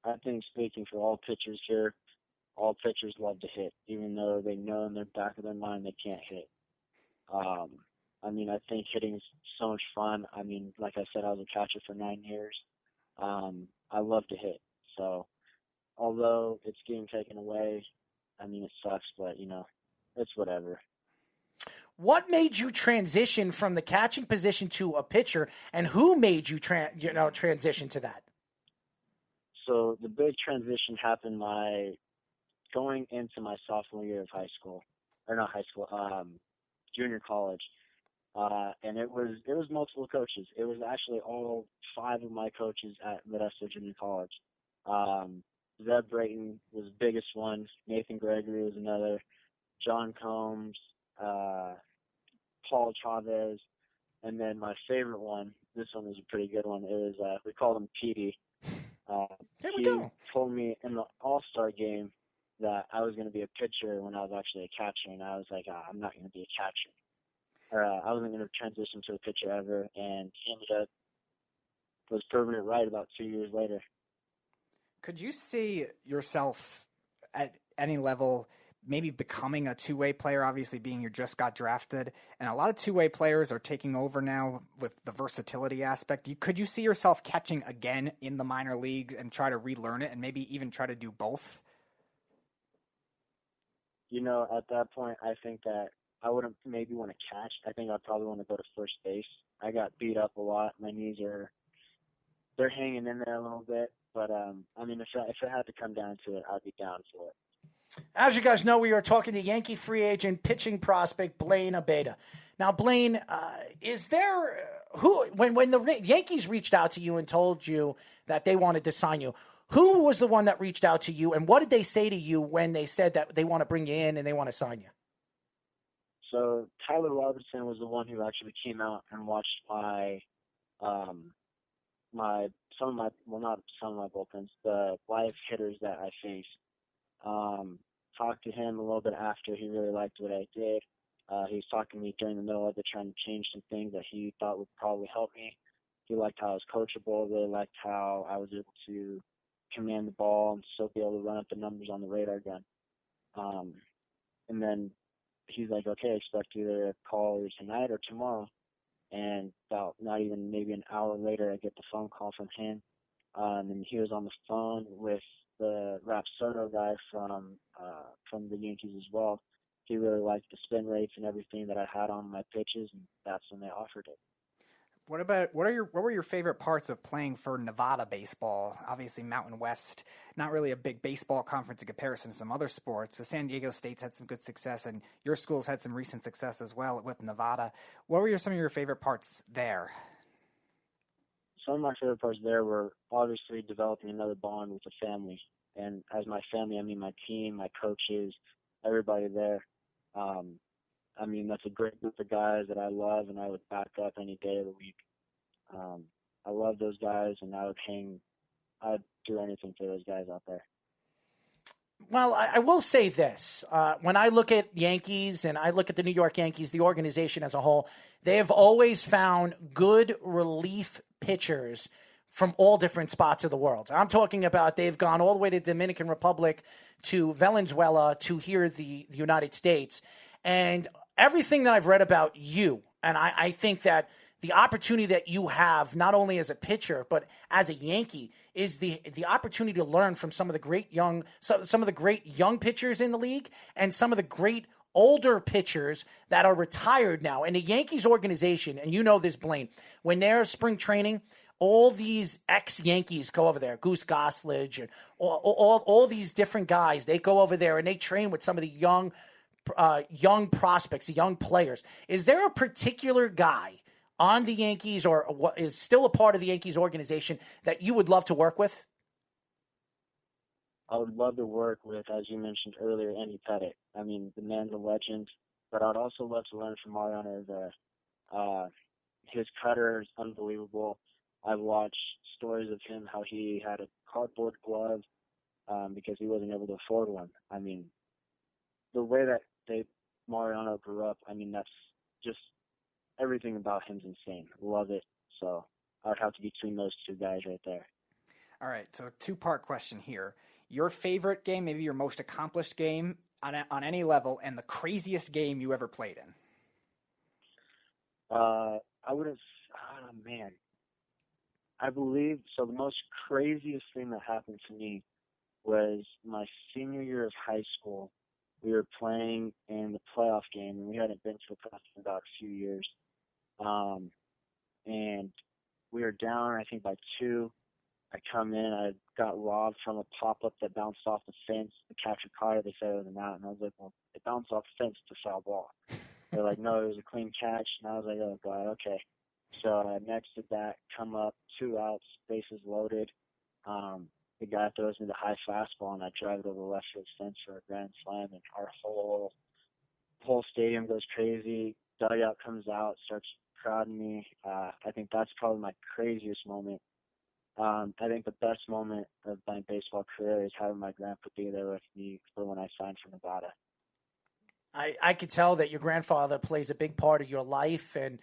I think speaking for all pitchers here, all pitchers love to hit, even though they know in their back of their mind they can't hit. I think hitting is so much fun. Like I said, I was a catcher for 9 years. I love to hit. So although it's getting taken away, it sucks, but, it's whatever. What made you transition from the catching position to a pitcher, and who made you transition to that? So the big transition happened going into my sophomore year of junior college. And it was multiple coaches. It was actually all 5 of my coaches at Modesto Junior College. Zeb Brayton was the biggest one. Nathan Gregory was another. John Combs, Paul Chavez, and then my favorite one, this one was a pretty good one, it was, we called him Petey. He told me in the All-Star game that I was going to be a pitcher when I was actually a catcher, and I was like, I'm not going to be a catcher. I wasn't going to transition to a pitcher ever, and he ended up was proving it right about 2 years later. Could you see yourself at any level maybe becoming a two-way player, obviously being you just got drafted, and a lot of two-way players are taking over now with the versatility aspect. Could you see yourself catching again in the minor leagues and try to relearn it and maybe even try to do both? At that point, I think that I wouldn't maybe want to catch. I think I'd probably want to go to first base. I got beat up a lot. My knees they're hanging in there a little bit. But, if it had to come down to it, I'd be down for it. As you guys know, we are talking to Yankee free agent pitching prospect Blane Abeyda. Now, Blane, is there when the Yankees reached out to you and told you that they wanted to sign you, who was the one that reached out to you, and what did they say to you when they said that they want to bring you in and they want to sign you? So Tyler Robertson was the one who actually came out and watched not some of my bullpens, the live hitters that I faced. Talked to him a little bit after. He really liked what I did. He was talking to me during the middle of it, trying to change some things that he thought would probably help me. He liked how I was coachable, really liked how I was able to command the ball and still be able to run up the numbers on the radar gun. And then he's like, okay, expect either a call either tonight or tomorrow. And about not even maybe an hour later, I get the phone call from him. And he was on the phone with the Rapsodo guy from the Yankees as well. He really liked the spin rates and everything that I had on my pitches, and that's when they offered it. What were your favorite parts of playing for Nevada baseball? Obviously, Mountain West, not really a big baseball conference in comparison to some other sports, but San Diego State's had some good success, and your school's had some recent success as well with Nevada. What were some of your favorite parts there? Some of my favorite parts there were obviously developing another bond with the family. And as my family, I mean my team, my coaches, everybody there. That's a great group of guys that I love and I would back up any day of the week. I love those guys, and I'd do anything for those guys out there. Well, I will say this. When I look at Yankees and I look at the New York Yankees, the organization as a whole, they have always found good relief pitchers from all different spots of the world. I'm talking about they've gone all the way to Dominican Republic, to Venezuela, to here, the United States. And everything that I've read about you, and I think that the opportunity that you have, not only as a pitcher, but as a Yankee, is the opportunity to learn from some of the great young pitchers in the league and some of the great older pitchers that are retired now. And the Yankees organization, and you know this, Blane, when they're spring training, all these ex-Yankees go over there, Goose Gossage and all these different guys, they go over there and they train with some of the young prospects, the young players. Is there a particular guy on the Yankees or what is still a part of the Yankees organization that you would love to work with? I would love to work with, as you mentioned earlier, Andy Pettitte. I mean, the man's a legend, but I'd also love to learn from Mariano Rivera. His cutter is unbelievable. I've watched stories of him, how he had a cardboard glove because he wasn't able to afford one. I mean, the way that Mariano grew up, I mean, that's just everything about him's insane. Love it. So I would have to be between those two guys right there. All right, so two-part question here. Your favorite game, maybe your most accomplished game on any level, and the craziest game you ever played in? I would have, man. I believe, so the most craziest thing that happened to me was my senior year of high school. We were playing in the playoff game, and we hadn't been to a playoff in about a few years. And we were down, I think, by 2. I come in, I got robbed from a pop-up that bounced off the fence. The catcher caught it, they said it was an out, and I was like, well, it bounced off the fence, it's a foul ball. They're like, no, it was a clean catch, and I was like, oh, God, okay. So next to that, come up, 2 outs, bases loaded. The guy throws me the high fastball, and I drive it over the left field fence for a grand slam, and our whole stadium goes crazy. Dugout comes out, starts crowding me. I think that's probably my craziest moment. I think the best moment of my baseball career is having my grandpa be there with me for when I signed for Nevada. I could tell that your grandfather plays a big part of your life and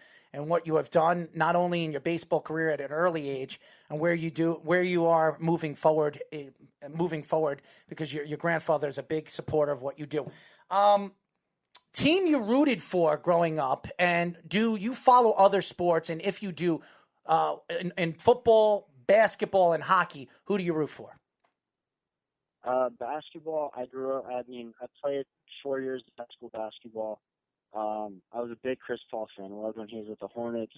what you have done, not only in your baseball career at an early age and where you are moving forward, because your grandfather is a big supporter of what you do. Team you rooted for growing up, and do you follow other sports? And if you do, in football, basketball, and hockey, who do you root for? Basketball, I played 4 years of high school basketball. I was a big Chris Paul fan. I loved when he was with the Hornets.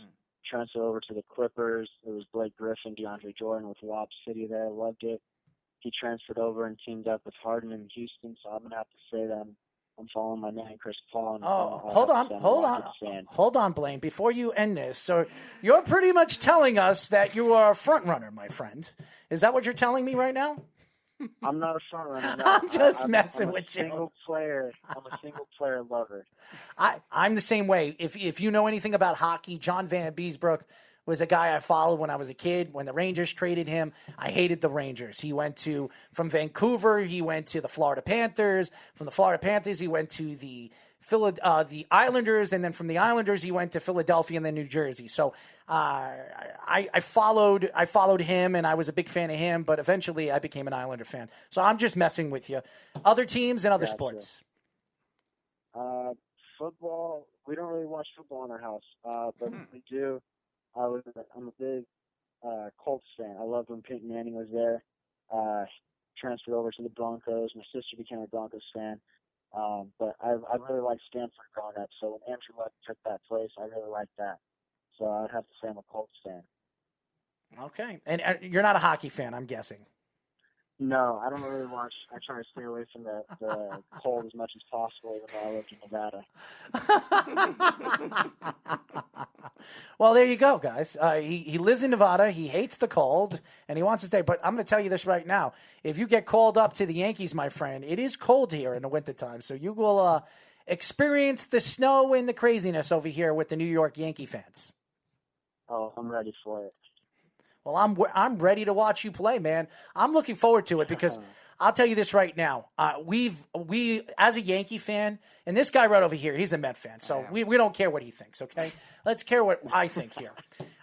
Transferred over to the Clippers. It was Blake Griffin, DeAndre Jordan with Lob City there. Loved it. He transferred over and teamed up with Harden in Houston, so I'm going to have to say that I'm following my man Chris Paul. Hold on, Blane. Before you end this, so you're pretty much telling us that you are a front runner, my friend. Is that what you're telling me right now? I'm not a front runner. No. I'm just messing with you. I'm a single player lover. I'm the same way. If you know anything about hockey, John Van Beesbrook was a guy I followed when I was a kid. When the Rangers traded him, I hated the Rangers. From Vancouver, he went to the Florida Panthers. From the Florida Panthers, he went to the Islanders, and then from the Islanders, he went to Philadelphia and then New Jersey. So I followed him, and I was a big fan of him, but eventually I became an Islander fan. So I'm just messing with you. Other teams and other sports? Football, we don't really watch football in our house, but we do. I'm a big Colts fan. I loved when Peyton Manning was there. Transferred over to the Broncos. My sister became a Broncos fan. But I really liked Stanford growing up. So when Andrew Luck took that place, I really liked that. So I'd have to say I'm a Colts fan. Okay. And you're not a hockey fan, I'm guessing. No, I don't really watch. I try to stay away from the cold as much as possible, even though I lived in Nevada. Well, there you go, guys. He lives in Nevada. He hates the cold, and he wants to stay. But I'm going to tell you this right now. If you get called up to the Yankees, my friend, it is cold here in the wintertime. So you will experience the snow and the craziness over here with the New York Yankee fans. Oh, I'm ready for it. Well, I'm ready to watch you play, man. I'm looking forward to it because I'll tell you this right now. We as a Yankee fan, and this guy right over here, he's a Met fan, so we don't care what he thinks, okay? Let's care what I think here.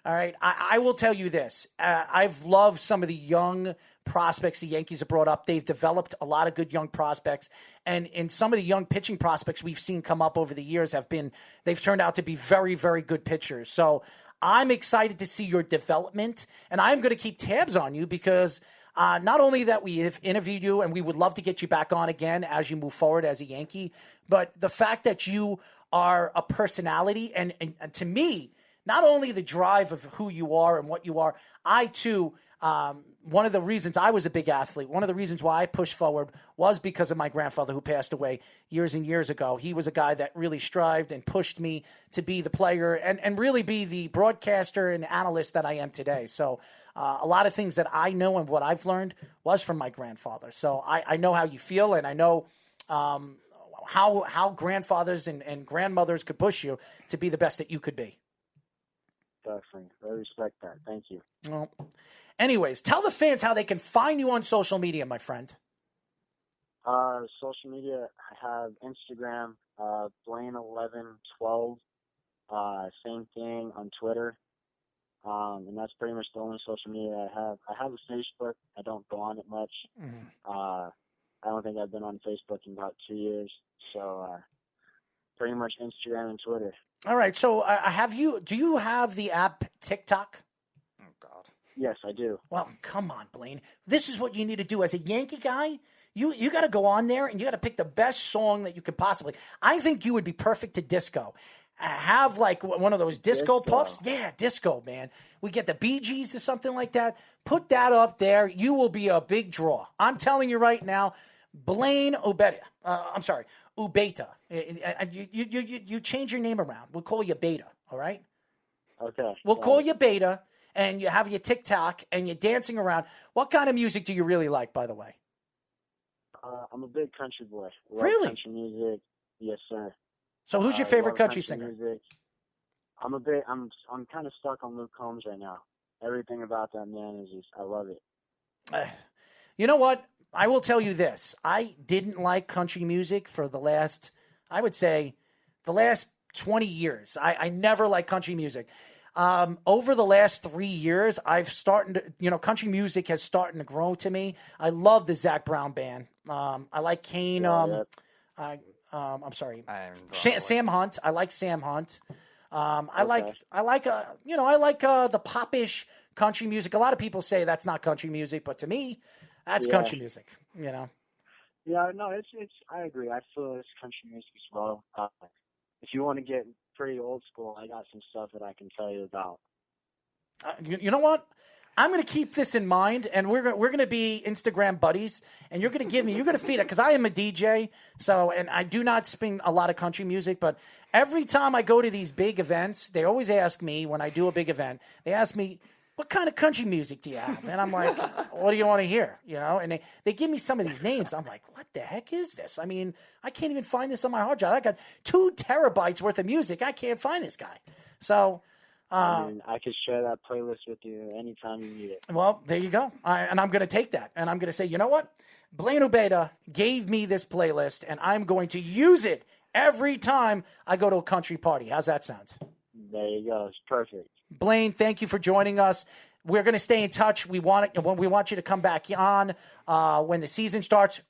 All right? I will tell you this. I've loved some of the young prospects the Yankees have brought up. They've developed a lot of good young prospects, and some of the young pitching prospects we've seen come up over the years they've turned out to be very, very good pitchers. So I'm excited to see your development, and I'm going to keep tabs on you because not only that we have interviewed you and we would love to get you back on again as you move forward as a Yankee, but the fact that you are a personality and to me, not only the drive of who you are and what you are, I too, one of the reasons I was a big athlete, one of the reasons why I pushed forward was because of my grandfather who passed away years and years ago. He was a guy that really strived and pushed me to be the player and really be the broadcaster and analyst that I am today. So a lot of things that I know and what I've learned was from my grandfather. So I know how you feel, and I know how grandfathers and grandmothers could push you to be the best that you could be. Definitely. I respect that. Thank you. Well, anyways, tell the fans how they can find you on social media, my friend. Social media, I have Instagram, Blane1112. Same thing on Twitter. And that's pretty much the only social media I have. I have a Facebook. I don't go on it much. I don't think I've been on Facebook in about 2 years. So pretty much Instagram and Twitter. All right. So do you have the app TikTok? Oh, God. Yes, I do. Well, come on, Blane. This is what you need to do as a Yankee guy. You got to go on there and you got to pick the best song that you could possibly. I think you would be perfect to disco. Have like one of those disco puffs. Yeah, disco, man. We get the Bee Gees or something like that. Put that up there. You will be a big draw. I'm telling you right now, Blane Abeyda. Abeyda. You change your name around. We'll call you Beta, all right? Okay. We'll call you Beta, and you have your TikTok, and you're dancing around. What kind of music do you really like, by the way? I'm a big country boy. Really? Country music. Yes, sir. So who's your favorite country singer? Music. I'm kind of stuck on Luke Combs right now. Everything about that man is just, I love it. You know what? I will tell you this. I didn't like country music for the last 20 years. I never liked country music. Over the last 3 years, country music has started to grow to me. I love the Zac Brown band. I like Kane. I'm sorry. Sam Hunt. I like Sam Hunt. I like the popish country music. A lot of people say that's not country music, but to me, that's country music. You know. Yeah, no, it's. I agree. I feel it's country music as well. If you want to get pretty old school, I got some stuff that I can tell you about. You know what? I'm going to keep this in mind, and we're going to be Instagram buddies, and you're going to feed it, because I am a DJ, and I do not spin a lot of country music, but every time I go to these big events, they always ask me, when I do a big event, they ask me, what kind of country music do you have? And I'm like, what do you want to hear? You know, and they give me some of these names. I'm like, what the heck is this? I mean, I can't even find this on my hard drive. I got 2 terabytes worth of music. I can't find this guy. So... I could share that playlist with you anytime you need it. Well, there you go. And I'm going to take that. And I'm going to say, you know what? Blane Abeyda gave me this playlist, and I'm going to use it every time I go to a country party. How's that sound? There you go. It's perfect. Blane, thank you for joining us. We're going to stay in touch. We want you to come back on when the season starts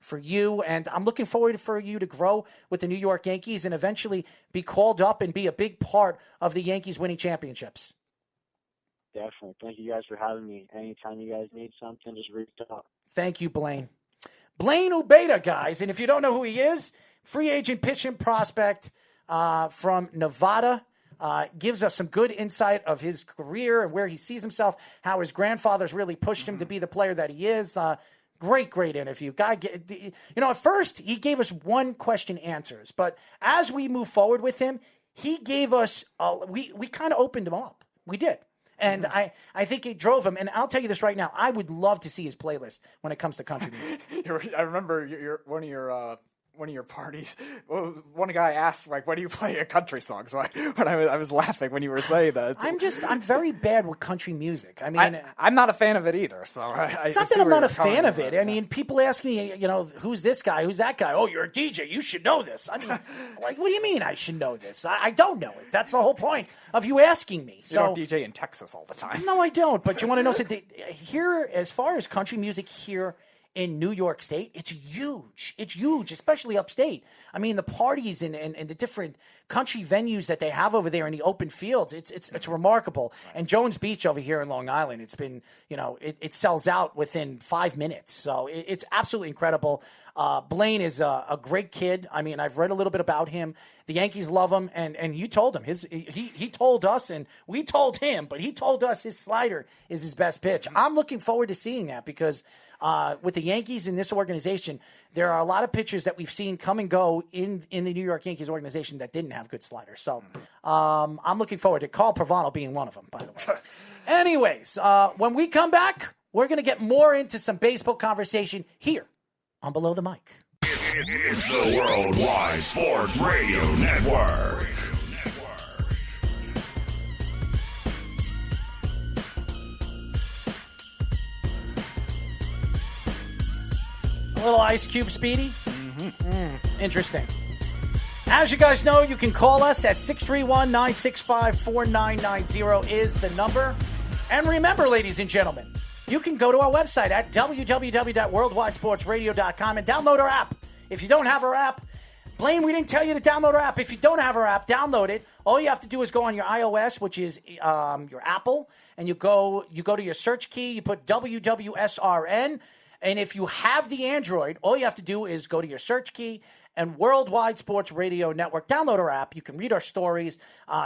for you. And I'm looking forward for you to grow with the New York Yankees and eventually be called up and be a big part of the Yankees winning championships. Definitely. Thank you guys for having me. Anytime you guys need something, just reach out. Thank you, Blane. Blane Abeyda, guys. And if you don't know who he is, free agent pitching prospect from Nevada. Gives us some good insight of his career and where he sees himself, how his grandfather's really pushed him to be the player that he is. Great interview. At first he gave us one question answers, but as we move forward with him, he gave us, we kind of opened him up. We did. And I think it drove him. And I'll tell you this right now. I would love to see his playlist when it comes to country music. I remember one of your parties, one guy asked, like, when do you play a country song? So I was laughing when you were saying that. I'm very bad with country music. I mean, I'm not a fan of it either. So it's not that I'm not a fan of it. I mean, people ask me, who's this guy? Who's that guy? Oh, you're a DJ. You should know this. I mean, like, what do you mean I should know this? I don't know it. That's the whole point of you asking me. You don't DJ in Texas all the time. No, I don't. But you want to know something? Here, as far as country music here in New York State, it's huge. It's huge, especially upstate. I mean, the parties and the different country venues that they have over there in the open fields, it's remarkable. Right. And Jones Beach over here in Long Island, it's been, it sells out within 5 minutes. So it's absolutely incredible. Blane is a great kid. I mean, I've read a little bit about him. The Yankees love him, and you told him. He told us, and we told him, but he told us his slider is his best pitch. I'm looking forward to seeing that because with the Yankees in this organization, there are a lot of pitchers that we've seen come and go in the New York Yankees organization that didn't have good sliders. So I'm looking forward to Carl Pavano being one of them, by the way. Anyways, when we come back, we're going to get more into some baseball conversation here on Below the Mic. It's the Worldwide Sports Radio Network. A little Ice Cube, Speedy? Interesting. As you guys know, you can call us at 631-965-4990 is the number. And remember, ladies and gentlemen, you can go to our website at www.worldwidesportsradio.com and download our app. If you don't have our app, Blane, we didn't tell you to download our app. If you don't have our app, download it. All you have to do is go on your iOS, which is your Apple, and you go to your search key, you put WWSRN, and if you have the Android, all you have to do is go to your search key and Worldwide Sports Radio Network. Download our app. You can read our stories.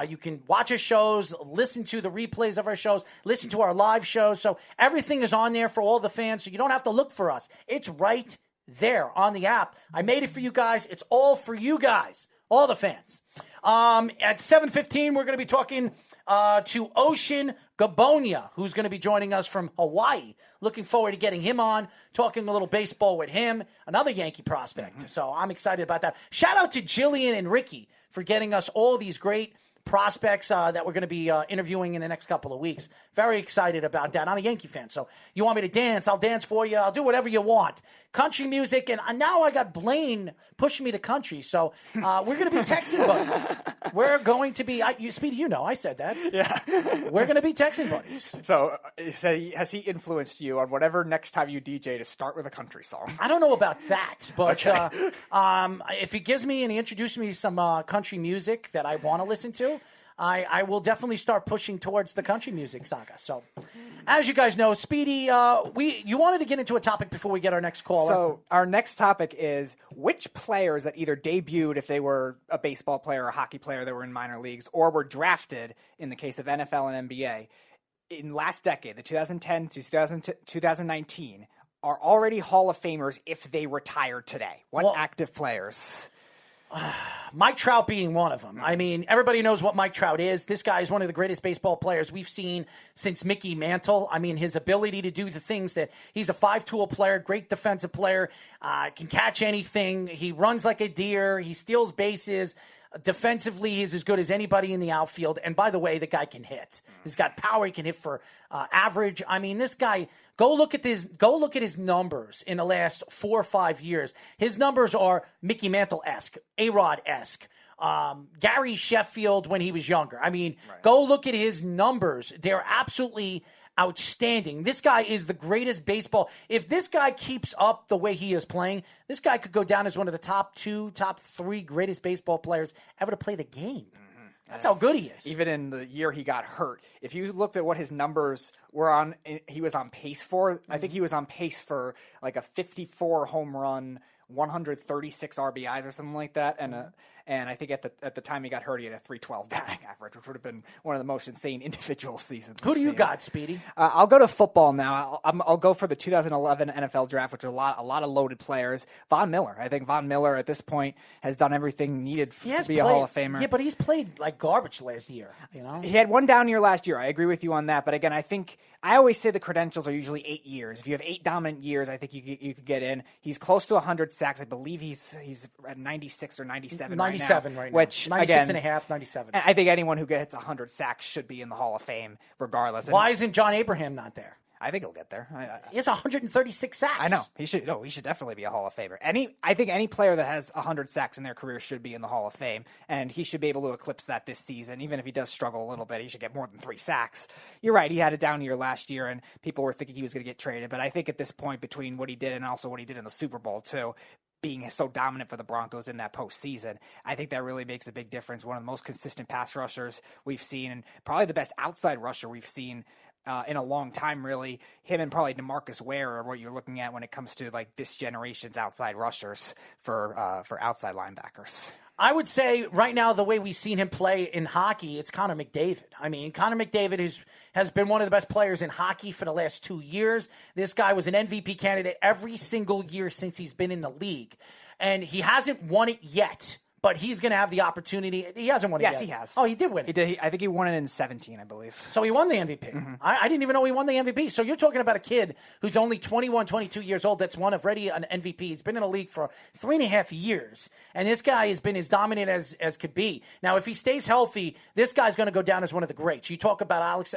You can watch our shows, listen to the replays of our shows, listen to our live shows. So everything is on there for all the fans, so you don't have to look for us. It's right there on the app. I made it for you guys. It's all for you guys, all the fans. At 7:15, we're going to be talking to Ocean Gabonia, who's going to be joining us from Hawaii. Looking forward to getting him on, talking a little baseball with him, another Yankee prospect. So I'm excited about that. Shout out to Jillian and Ricky for getting us all these great prospects that we're going to be interviewing in the next couple of weeks. Very excited about that. I'm a Yankee fan, so you want me to dance, I'll dance for you. I'll do whatever you want. Country music, and now I got Blane pushing me to country, so we're going to be Texan buddies. We're going to be, Speedy, I said that. Yeah. We're going to be Texan buddies. So has he influenced you on whatever next time you DJ to start with a country song? I don't know about that, but Okay. If he gives me and he introduces me to some country music that I want to listen to, I will definitely start pushing towards the country music saga. So, as you guys know, Speedy, you wanted to get into a topic before we get our next caller. So our next topic is which players that either debuted if they were a baseball player or a hockey player that were in minor leagues or were drafted in the case of NFL and NBA in last decade, the 2010 to 2019, are already Hall of Famers if they retire today. What active players? Mike Trout being one of them. I mean, everybody knows what Mike Trout is. This guy is one of the greatest baseball players we've seen since Mickey Mantle. I mean, his ability to do the things that he's a 5-tool player, great defensive player, can catch anything. He runs like a deer. He steals bases. Defensively, he's as good as anybody in the outfield. And by the way, the guy can hit. He's got power. He can hit for average. I mean, this guy, go look at his numbers in the last 4 or 5 years. His numbers are Mickey Mantle-esque, A-Rod-esque, Gary Sheffield when he was younger. I mean, Go look at his numbers. They're absolutely outstanding. This guy is the greatest baseball. If this guy keeps up the way he is playing, this guy could go down as one of the top 2, top 3 greatest baseball players ever to play the game. That's how good he is. Even in the year he got hurt, if you looked at what his numbers were on, he was on pace for. I think he was on pace for like a 54 home run, 136 RBIs or something like that, and I think at the time he got hurt, he had a 312 batting average, which would have been one of the most insane individual seasons. Who do you got, Speedy? I'll go to football now. I'll go for the 2011 NFL draft, which is a lot of loaded players. Von Miller. I think Von Miller at this point has done everything needed to be a Hall of Famer. Yeah, but he's played like garbage last year. He had one down year last year. I agree with you on that. But again, I think I always say the credentials are usually 8 years. If you have 8 dominant years, I think you could get in. He's close to 100 sacks. I believe he's at 96 or 97 right now. Which, 96 again, and a half, 97. I think anyone who gets 100 sacks should be in the Hall of Fame regardless. Why isn't John Abraham not there? I think he'll get there. He has 136 sacks. I know. He should definitely be a Hall of Famer. I think any player that has 100 sacks in their career should be in the Hall of Fame, and he should be able to eclipse that this season. Even if he does struggle a little bit, he should get more than 3 sacks. You're right. He had a down year last year, and people were thinking he was going to get traded. But I think at this point, between what he did and also what he did in the Super Bowl, too, being so dominant for the Broncos in that postseason, I think that really makes a big difference. One of the most consistent pass rushers we've seen, and probably the best outside rusher we've seen in a long time, really. Him and probably DeMarcus Ware are what you're looking at when it comes to like this generation's outside rushers for outside linebackers. I would say right now, the way we've seen him play in hockey, it's Connor McDavid. I mean, Connor McDavid has been one of the best players in hockey for the last 2 years. This guy was an MVP candidate every single year since he's been in the league. And he hasn't won it yet, but he's going to have the opportunity. He hasn't won it yet. Yes, he has. Oh, he did win it. He did. I think he won it in 17, I believe. So he won the MVP. Mm-hmm. I didn't even know he won the MVP. So you're talking about a kid who's only 21, 22 years old that's won already an MVP. He's been in the league for 3.5 years. And this guy has been as dominant as could be. Now, if he stays healthy, this guy's going to go down as one of the greats. You talk about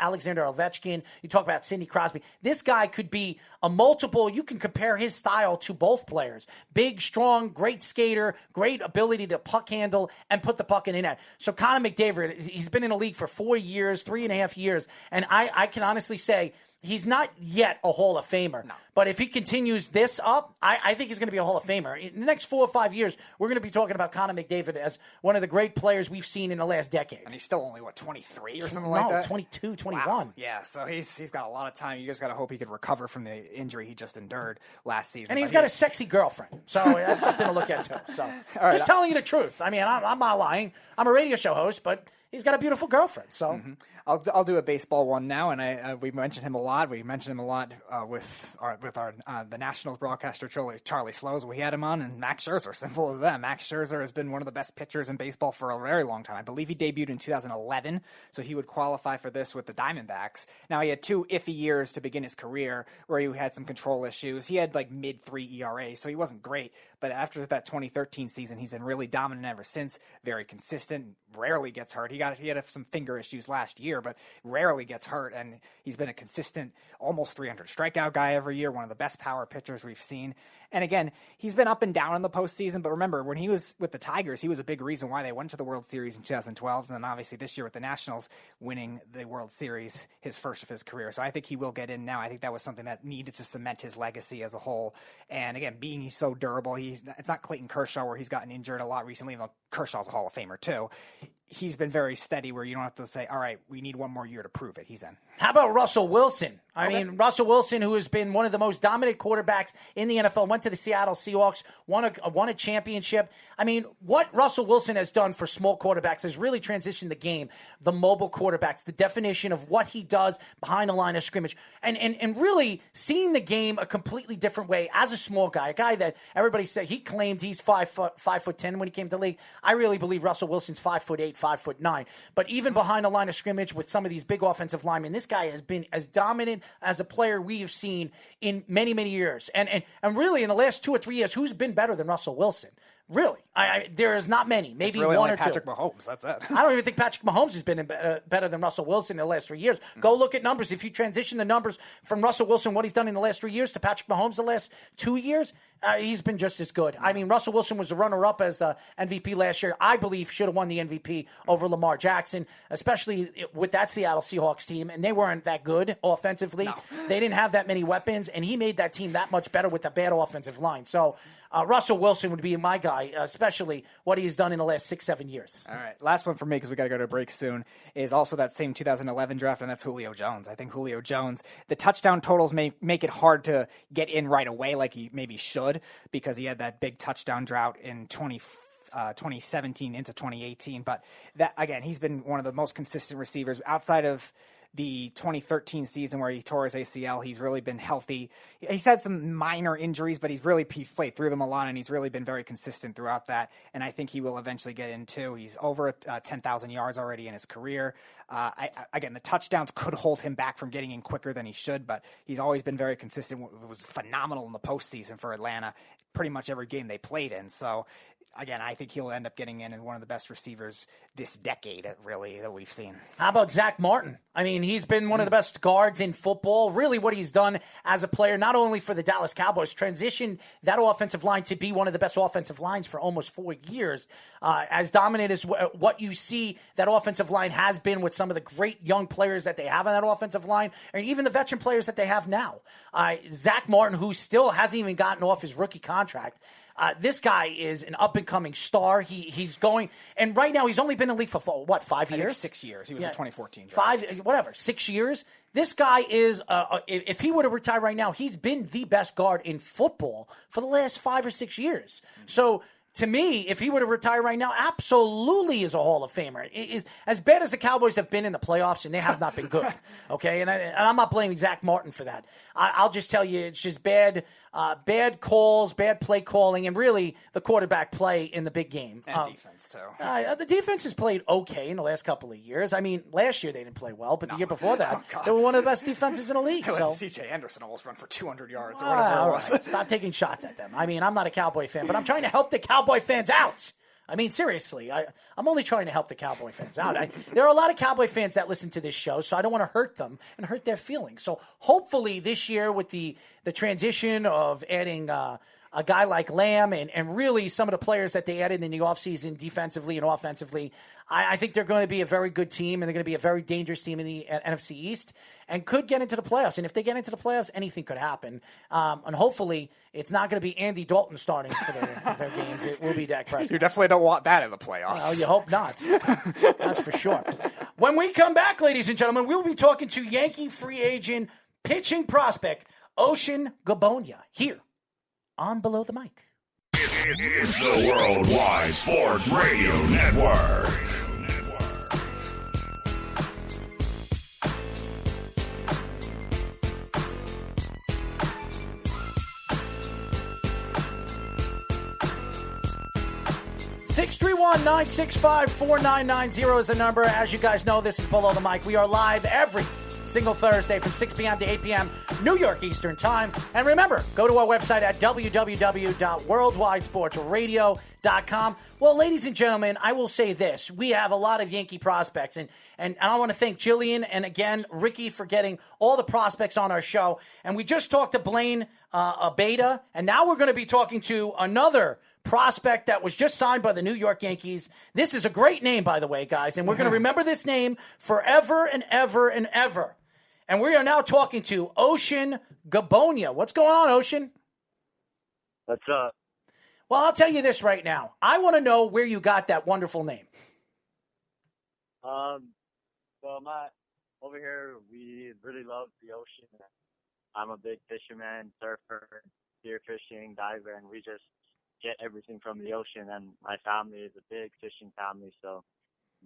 Alexander Ovechkin. You talk about Sidney Crosby. This guy could be a multiple. You can compare his style to both players. Big, strong, great skater, great ability to puck handle and put the puck in the net. So Connor McDavid, he's been in the league for 4 years, 3.5 years, and I can honestly say he's not yet a Hall of Famer. No. But if he continues this up, I think he's going to be a Hall of Famer. In the next 4 or 5 years, we're going to be talking about Connor McDavid as one of the great players we've seen in the last decade. And he's still only, 23 or something like that? 22, 21. Wow. Yeah, so he's got a lot of time. You just got to hope he could recover from the injury he just endured last season. And he's got a sexy girlfriend, so that's something to look at, too. So, just telling you the truth. I mean, I'm not lying. I'm a radio show host, but he's got a beautiful girlfriend. So I'll do a baseball one now, and we mentioned him a lot. We mentioned him a lot with the Nationals broadcaster Charlie Slows. We had him on, and Max Scherzer. Simple as that. Max Scherzer has been one of the best pitchers in baseball for a very long time. I believe he debuted in 2011, so he would qualify for this with the Diamondbacks. Now he had 2 iffy years to begin his career, where he had some control issues. He had like mid-3 ERA, so he wasn't great. But after that 2013 season, he's been really dominant ever since. Very consistent. Rarely gets hurt. He had some finger issues last year, but rarely gets hurt, and he's been a consistent, almost 300 strikeout guy every year, one of the best power pitchers we've seen. And again, he's been up and down in the postseason, but remember, when he was with the Tigers, he was a big reason why they went to the World Series in 2012, and then obviously this year with the Nationals, winning the World Series, his first of his career. So I think he will get in now. I think that was something that needed to cement his legacy as a whole. And again, he's so durable, it's not Clayton Kershaw where he's gotten injured a lot recently, even though Kershaw's a Hall of Famer too. He's been very steady where you don't have to say, all right, we need one more year to prove it. He's in. How about Russell Wilson? I mean, Russell Wilson, who has been one of the most dominant quarterbacks in the NFL, went to the Seattle Seahawks, won a championship. I mean, what Russell Wilson has done for small quarterbacks has really transitioned the game, the mobile quarterbacks, the definition of what he does behind the line of scrimmage, and really seeing the game a completely different way as a small guy, a guy that everybody said he claimed he's 5'10" when he came to the league. I really believe Russell Wilson's 5'8", 5'9". But even behind the line of scrimmage with some of these big offensive linemen, this guy has been as dominant as a player we have seen in many, many years. And really in the last 2 or 3 years, who's been better than Russell Wilson? Really, there is not many. Maybe really one only or Patrick two. Mahomes, that's it. I don't even think Patrick Mahomes has been better than Russell Wilson in the last 3 years. Go look at numbers. If you transition the numbers from Russell Wilson, what he's done in the last 3 years, to Patrick Mahomes the last 2 years, he's been just as good. I mean, Russell Wilson was a runner-up as MVP last year. I believe should have won the MVP over Lamar Jackson, especially with that Seattle Seahawks team, and they weren't that good offensively. No. They didn't have that many weapons, and he made that team that much better with the bad offensive line. So Russell Wilson would be my guy, especially what he's done in the last 6-7 years. All right. Last one for me, because we got to go to a break soon, is also that same 2011 draft, and that's Julio Jones. I think Julio Jones, the touchdown totals may make it hard to get in right away like he maybe should, because he had that big touchdown drought in 2017 into 2018. But that, again, he's been one of the most consistent receivers outside of the 2013 season where he tore his ACL. He's really been healthy. He's had some minor injuries, but he's played through them a lot, and he's really been very consistent throughout that. And I think he will eventually get in too. He's over 10,000 yards already in his career. Again, the touchdowns could hold him back from getting in quicker than he should, but he's always been very consistent. It was phenomenal in the postseason for Atlanta, pretty much every game they played in. So again, I think he'll end up getting in one of the best receivers this decade, really, that we've seen. How about Zach Martin? I mean, he's been one of the best guards in football. Really what he's done as a player, not only for the Dallas Cowboys, transitioned that offensive line to be one of the best offensive lines for almost 4 years. As dominant as what you see that offensive line has been with some of the great young players that they have on that offensive line, and even the veteran players that they have now. Zach Martin, who still hasn't even gotten off his rookie contract. This guy is an up-and-coming star. He's going, and right now he's only been in the league for 5 years? 6 years. He was in 2014 draft. 6 years. This guy is, if he were to retire right now, he's been the best guard in football for the last 5 or 6 years. So, to me, if he were to retire right now, absolutely is a Hall of Famer. It is as bad as the Cowboys have been in the playoffs, and they have not been good. Okay, and I'm not blaming Zach Martin for that. I'll just tell you, it's just bad calls, bad play calling, and really the quarterback play in the big game. And defense, too. The defense has played okay in the last couple of years. I mean, last year they didn't play well, but the year before that, they were one of the best defenses in the league. Let C.J. Anderson almost run for 200 yards or whatever it was. Right. Stop taking shots at them. I mean, I'm not a Cowboy fan, but I'm trying to help the Cowboy fans out. I mean, seriously, I'm only trying to help the Cowboy fans out. There are a lot of Cowboy fans that listen to this show, so I don't want to hurt them and hurt their feelings. So hopefully this year with the transition of adding a guy like Lamb and really some of the players that they added in the offseason defensively and offensively, I think they're going to be a very good team, and they're going to be a very dangerous team in the NFC East and could get into the playoffs. And if they get into the playoffs, anything could happen. And hopefully it's not going to be Andy Dalton starting for their games. It will be Dak Prescott. You definitely don't want that in the playoffs. Well, you hope not. That's for sure. When we come back, ladies and gentlemen, we'll be talking to Yankee free agent pitching prospect Ocean Gabonia here on Below the Mic. It's the Worldwide Sports Radio Network. 631-965-4990 is the number. As you guys know, this is Below the Mic. We are live every single Thursday from 6 p.m. to 8 p.m. New York Eastern Time. And remember, go to our website at www.worldwidesportsradio.com. Well, ladies and gentlemen, I will say this. We have a lot of Yankee prospects, and I want to thank Jillian and, again, Ricky for getting all the prospects on our show. And we just talked to Blane Abeyda, and now we're going to be talking to another prospect that was just signed by the New York Yankees. This is a great name, by the way, guys, and we're going to remember this name forever and ever and ever. And we are now talking to Ocean Gabonia. What's going on, Ocean? What's up? Well, I'll tell you this right now. I want to know where you got that wonderful name. Well, over here, we really love the ocean. I'm a big fisherman, surfer, spear fishing, diver, and we just get everything from the ocean. And my family is a big fishing family, so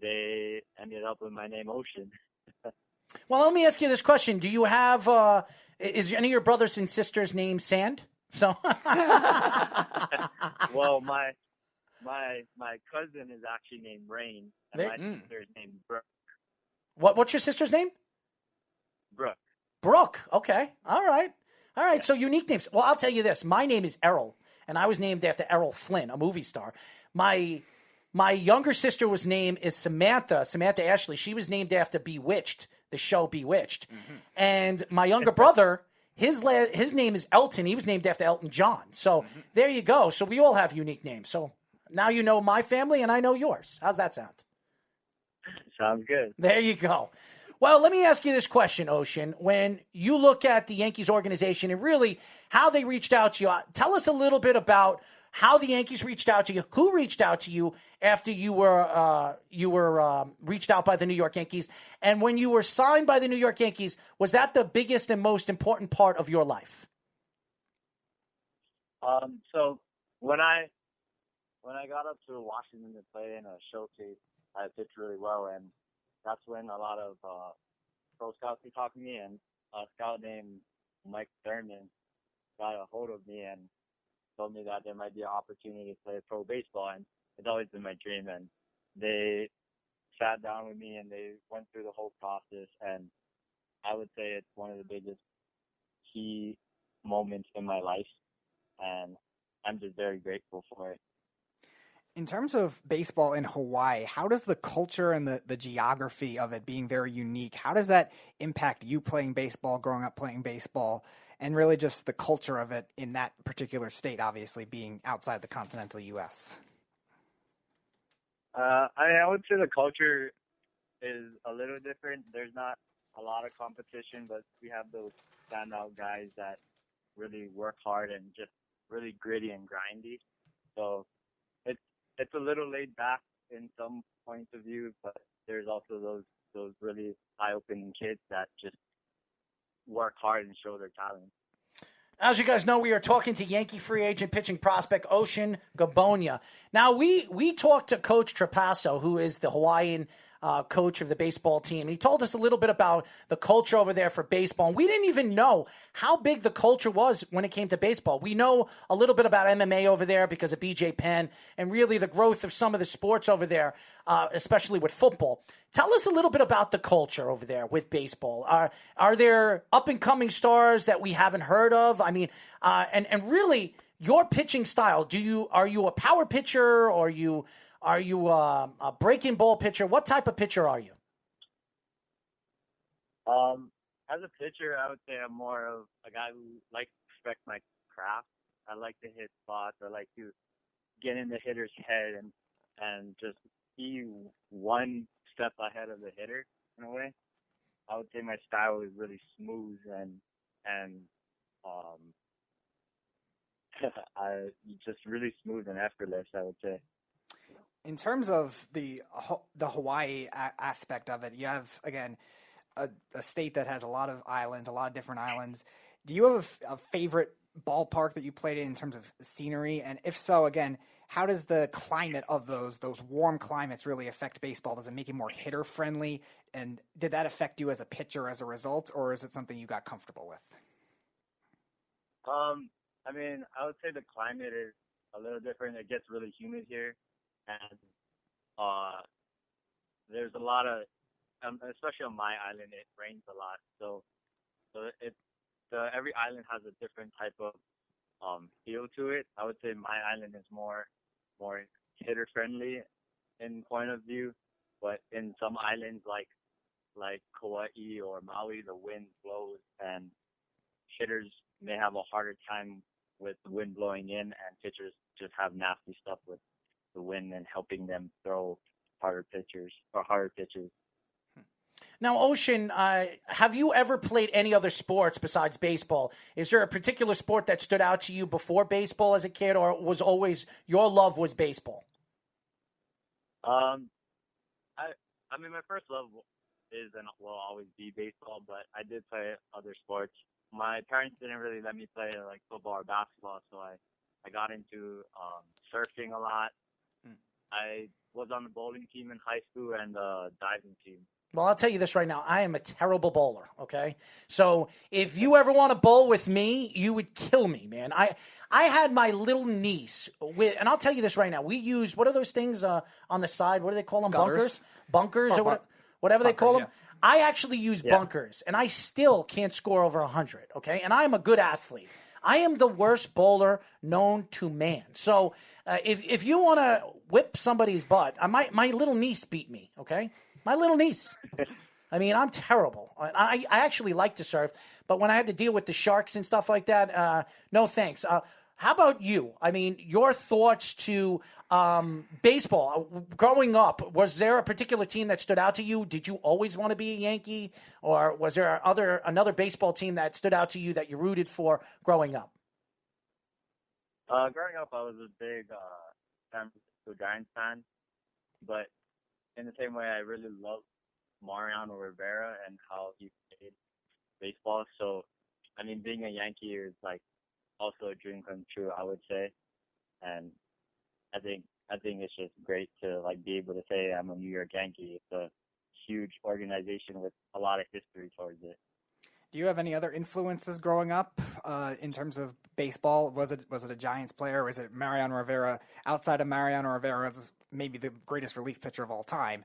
they ended up with my name, Ocean. Well, let me ask you this question. Do you have, is any of your brothers and sisters named Sand? So, well, my cousin is actually named Rain, and my sister is named Brooke. What's your sister's name? Brooke. Brooke. Okay. All right. Yeah. So unique names. Well, I'll tell you this. My name is Errol, and I was named after Errol Flynn, a movie star. My younger sister was named is Samantha Ashley. She was named after Bewitched, the show Bewitched. Mm-hmm. And my younger brother, his name is Elton. He was named after Elton John. So there you go. So we all have unique names. So now you know my family and I know yours. How's that sound? Sounds good. There you go. Well, let me ask you this question, Ocean. When you look at the Yankees organization and really how they reached out to you, tell us a little bit about how the Yankees reached out to you, who reached out to you after you were reached out by the New York Yankees, and when you were signed by the New York Yankees, was that the biggest and most important part of your life? So when I got up to Washington to play in a showcase, I pitched really well, and that's when a lot of pro scouts were talking to me, and a scout named Mike Thurman got a hold of me and told me that there might be an opportunity to play pro baseball, and it's always been my dream. And they sat down with me and they went through the whole process, and I would say it's one of the biggest key moments in my life, and I'm just very grateful for it. In terms of baseball in Hawaii, how does the culture and the geography of it being very unique, how does that impact you playing baseball, growing up playing baseball, and really just the culture of it in that particular state, obviously being outside the continental U.S.? I would say the culture is a little different. There's not a lot of competition, but we have those standout guys that really work hard and just really gritty and grindy. So it's a little laid back in some points of view, but there's also those really eye-opening kids that just work hard and show their talent. As you guys know, we are talking to Yankee free agent pitching prospect Ocean Gabonia. Now, we talked to Coach Trapasso, who is the Hawaiian coach of the baseball team. He told us a little bit about the culture over there for baseball. And we didn't even know how big the culture was when it came to baseball. We know a little bit about MMA over there because of BJ Penn and really the growth of some of the sports over there, especially with football. Tell us a little bit about the culture over there with baseball. Are there up-and-coming stars that we haven't heard of? I mean, and really, your pitching style, are you a power pitcher or are you a breaking ball pitcher? What type of pitcher are you? As a pitcher, I would say I'm more of a guy who likes to respect my craft. I like to hit spots. I like to get in the hitter's head and just be one step ahead of the hitter in a way. I would say my style is really smooth and just really smooth and effortless, I would say. In terms of the Hawaii aspect of it, you have, again, a state that has a lot of islands, a lot of different islands. Do you have a favorite ballpark that you played in terms of scenery? And if so, again, how does the climate of those warm climates really affect baseball? Does it make it more hitter friendly? And did that affect you as a pitcher as a result, or is it something you got comfortable with? I mean, I would say the climate is a little different. It gets really humid here, and there's a lot of, especially on my island, it rains a lot. So every island has a different type of feel to it. I would say my island is more hitter friendly in point of view, but in some islands like Kauai or Maui, the wind blows and hitters may have a harder time with the wind blowing in, and pitchers just have nasty stuff with the wind and helping them throw harder pitches. Now, Ocean, have you ever played any other sports besides baseball? Is there a particular sport that stood out to you before baseball as a kid, or was always your love was baseball? I mean, my first love is and will always be baseball, but I did play other sports. My parents didn't really let me play like football or basketball, so I got into surfing a lot. I was on the bowling team in high school and the diving team. Well, I'll tell you this right now. I am a terrible bowler, okay? So if you ever want to bowl with me, you would kill me, man. I had my little niece with, and I'll tell you this right now. We used, what are those things on the side? What do they call them? Gutters? Bunkers or whatever they call them? Yeah. I actually use bunkers, and I still can't score over 100, okay? And I'm a good athlete. I am the worst bowler known to man. So if you want to whip somebody's butt, my little niece beat me, okay? My little niece. I mean, I'm terrible. I actually like to surf, but when I had to deal with the sharks and stuff like that, no thanks. How about you? I mean, your thoughts to baseball. Growing up, was there a particular team that stood out to you? Did you always want to be a Yankee? Or was there another baseball team that stood out to you that you rooted for growing up? Growing up, I was a big San Francisco Giants fan, but in the same way, I really loved Mariano Rivera and how he played baseball. So, I mean, being a Yankee is like also a dream come true, I would say. And I think it's just great to like be able to say I'm a New York Yankee. It's a huge organization with a lot of history towards it. Do you have any other influences growing up in terms of baseball? Was it a Giants player? Was it Mariano Rivera? Outside of Mariano Rivera, maybe the greatest relief pitcher of all time.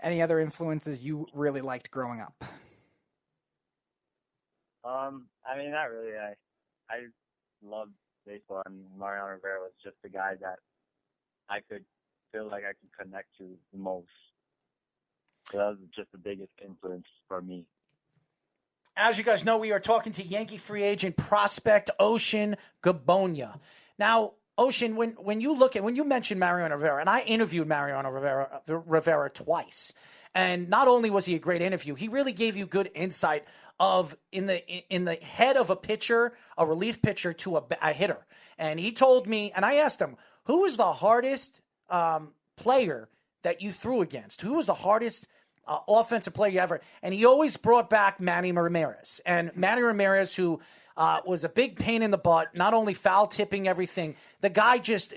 Any other influences you really liked growing up? I mean, not really. I loved baseball, and Mariano Rivera was just a guy that I could feel like I can connect to the most. So that was just the biggest influence for me. As you guys know, we are talking to Yankee free agent prospect Ocean Gabonia. Now, Ocean, when you mentioned Mariano Rivera, and I interviewed Mariano Rivera twice, and not only was he a great interview, he really gave you good insight of in the head of a pitcher, a relief pitcher to a hitter. And he told me, and I asked him, who was the hardest player that you threw against? Who was the hardest offensive player you ever? And he always brought back Manny Ramirez. And Manny Ramirez, who was a big pain in the butt, not only foul tipping everything, the guy just,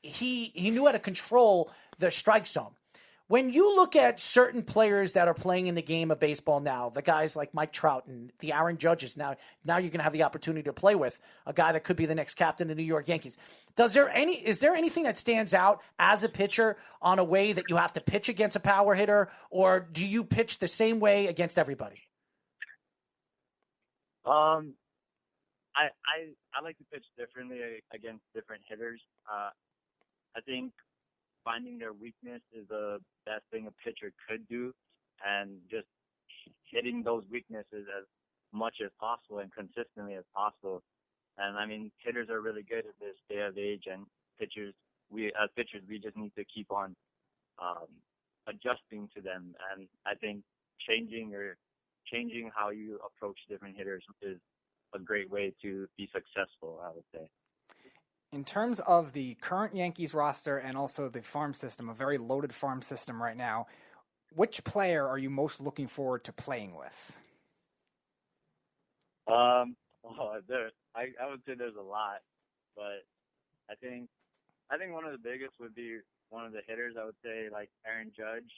he knew how to control the strike zone. When you look at certain players that are playing in the game of baseball now, the guys like Mike Trout and the Aaron Judges, now you're going to have the opportunity to play with a guy that could be the next captain of the New York Yankees. Is there anything that stands out as a pitcher on a way that you have to pitch against a power hitter, or do you pitch the same way against everybody? I like to pitch differently against different hitters. I think finding their weakness is the best thing a pitcher could do, and just hitting those weaknesses as much as possible and consistently as possible. And I mean, hitters are really good at this day of age, and as pitchers, we just need to keep on adjusting to them. And I think changing how you approach different hitters is a great way to be successful, I would say. In terms of the current Yankees roster and also the farm system, a very loaded farm system right now, which player are you most looking forward to playing with? I would say there's a lot, but I think one of the biggest would be one of the hitters. I would say like Aaron Judge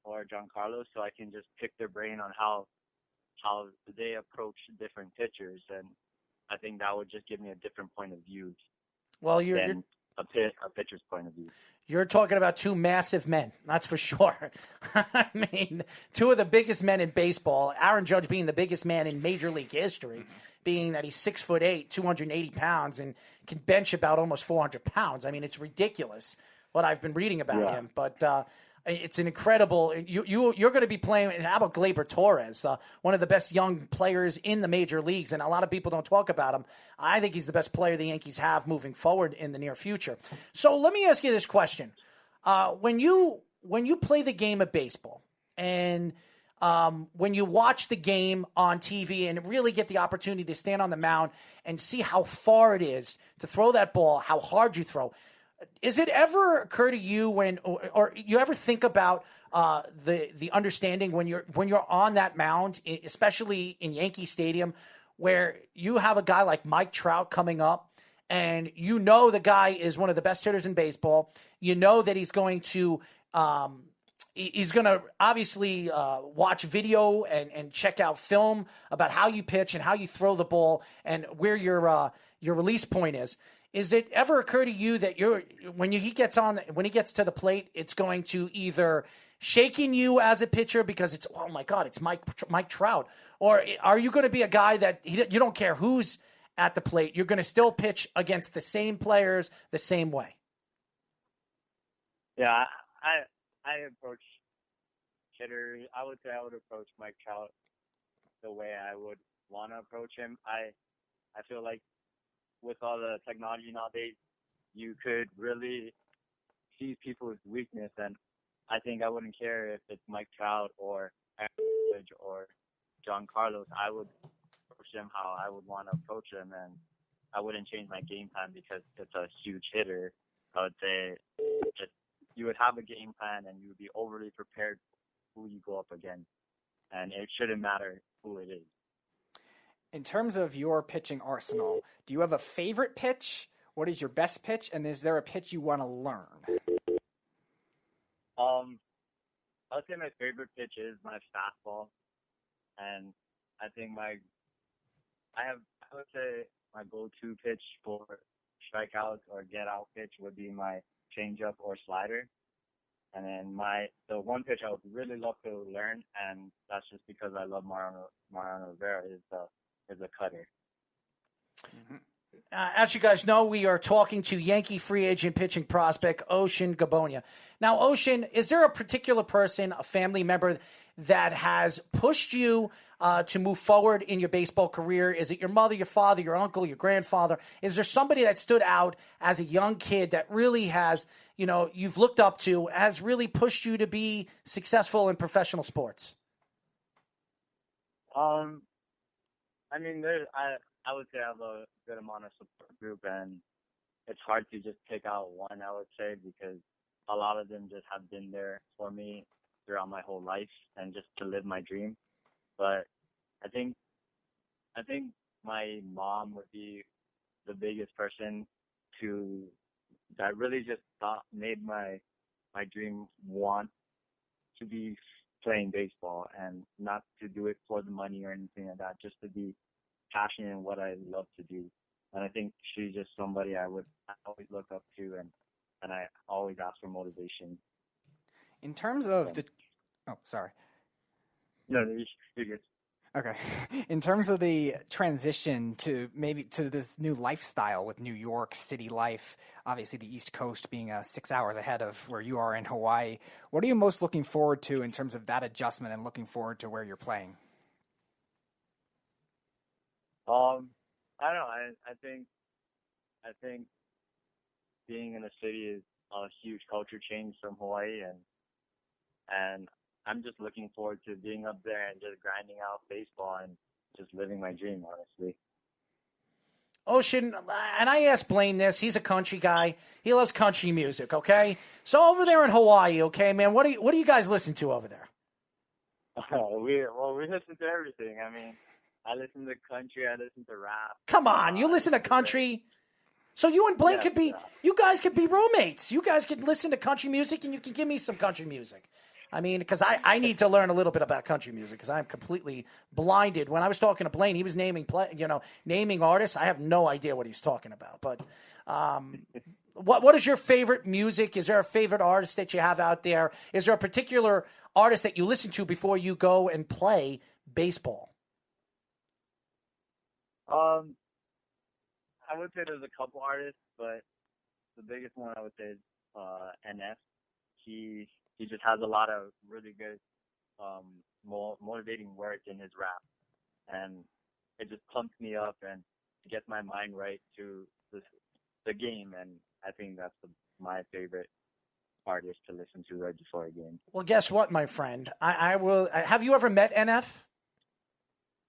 or Giancarlo, so I can just pick their brain on how they approach different pitchers, and I think that would just give me a different point of view. Well, you're a pitcher's point of view. You're talking about two massive men, that's for sure. I mean, two of the biggest men in baseball. Aaron Judge being the biggest man in Major League history, being that he's 6'8", 280 pounds, and can bench about almost 400 pounds. I mean, it's ridiculous what I've been reading about him. But it's an incredible. You're going to be playing. And how about Gleyber Torres, one of the best young players in the major leagues, and a lot of people don't talk about him. I think he's the best player the Yankees have moving forward in the near future. So let me ask you this question: when you play the game of baseball, and when you watch the game on TV and really get the opportunity to stand on the mound and see how far it is to throw that ball, how hard you throw. Is it ever occur to you or you ever think about the understanding when you're on that mound, especially in Yankee Stadium, where you have a guy like Mike Trout coming up, and you know the guy is one of the best hitters in baseball. You know that he's going to obviously watch video and check out film about how you pitch and how you throw the ball and where your release point is. Is it ever occur to you that when he gets to the plate, it's going to either shaking you as a pitcher because it's, oh my God, it's Mike Trout, or are you going to be a guy that you don't care who's at the plate, you're going to still pitch against the same players the same way? Yeah, I approach hitters. I would say I would approach Mike Trout the way I would want to approach him. I feel like with all the technology nowadays, you could really see people's weakness, and I think I wouldn't care if it's Mike Trout or Aaron Judge or John Carlos. I would approach them how I would want to approach them, and I wouldn't change my game plan because it's a huge hitter. I would say you would have a game plan and you would be overly prepared for who you go up against, and it shouldn't matter who it is. In terms of your pitching arsenal, do you have a favorite pitch? What is your best pitch? And is there a pitch you want to learn? I would say my favorite pitch is my fastball. And I think I would say my go-to pitch for strikeouts or get-out pitch would be my changeup or slider. And then the one pitch I would really love to learn, and that's just because I love Mariano Rivera, is a cutter. Mm-hmm. As you guys know, we are talking to Yankee free agent pitching prospect Ocean Gabonia. Now, Ocean, is there a particular person, a family member that has pushed you to move forward in your baseball career? Is it your mother, your father, your uncle, your grandfather? Is there somebody that stood out as a young kid that really has, you've looked up to, has really pushed you to be successful in professional sports? I mean, I would say I have a good amount of support group, and it's hard to just pick out one, I would say, because a lot of them just have been there for me throughout my whole life and just to live my dream. But I think my mom would be the biggest person that really just made my dream want to be playing baseball and not to do it for the money or anything like that, just to be passionate in what I love to do. And I think she's just somebody I always look up to, and I always ask for motivation. In terms of sorry. No, you're good. Okay. In terms of the transition to this new lifestyle with New York City life, obviously the East Coast being 6 hours ahead of where you are in Hawaii, what are you most looking forward to in terms of that adjustment and looking forward to where you're playing? I don't know. I think being in a city is a huge culture change from Hawaii, and I'm just looking forward to being up there and just grinding out baseball and just living my dream, honestly. Ocean, and I asked Blane this. He's a country guy. He loves country music, okay? So over there in Hawaii, okay, man, what do you guys listen to over there? We listen to everything. I mean, I listen to country. I listen to rap. Come on, you listen to country. So you and Blane you guys could be roommates. You guys could listen to country music, and you can give me some country music. I mean, because I need to learn a little bit about country music because I'm completely blinded. When I was talking to Blane, he was naming artists. I have no idea what he's talking about. But what is your favorite music? Is there a favorite artist that you have out there? Is there a particular artist that you listen to before you go and play baseball? I would say there's a couple artists, but the biggest one I would say is NF. He just has a lot of really good motivating words in his rap, and it just pumps me up and gets my mind right to the game, and I think that's my favorite artist to listen to right before a game. Well, guess what, my friend? I will. Have you ever met NF?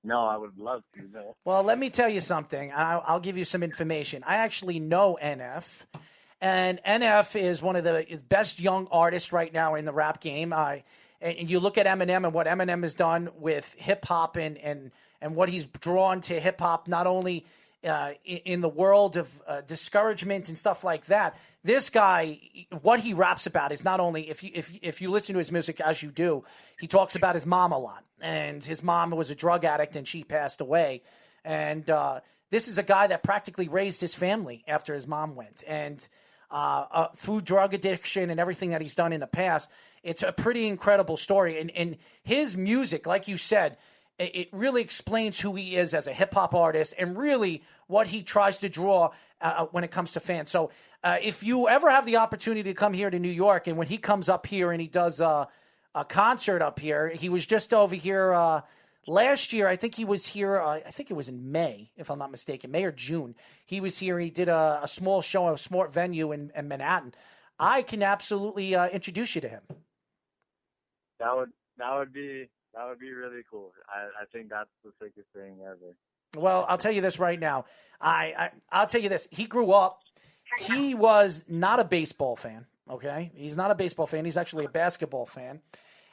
No, I would love to. No. Well, let me tell you something. I'll give you some information. I actually know NF. And NF is one of the best young artists right now in the rap game. And you look at Eminem and what Eminem has done with hip-hop and what he's drawn to hip-hop, not only in the world of discouragement and stuff like that. This guy, what he raps about is not only, if you listen to his music as you do, he talks about his mom a lot. And his mom was a drug addict and she passed away. And this is a guy that practically raised his family after his mom went. And through drug addiction and everything that he's done in the past, it's a pretty incredible story. And his music, like you said, it really explains who he is as a hip-hop artist and really what he tries to draw when it comes to fans. So if you ever have the opportunity to come here to New York, and when he comes up here and he does a concert up here, he was just over here last year. I think he was here, I think it was in May, if I'm not mistaken, May or June. He was here. He did a small show, a small venue in Manhattan. I can absolutely introduce you to him. That would be really cool. I think that's the sickest thing ever. Well, I'll tell you this right now. I'll tell you this. He grew up. He was not a baseball fan. Okay, he's not a baseball fan. He's actually a basketball fan.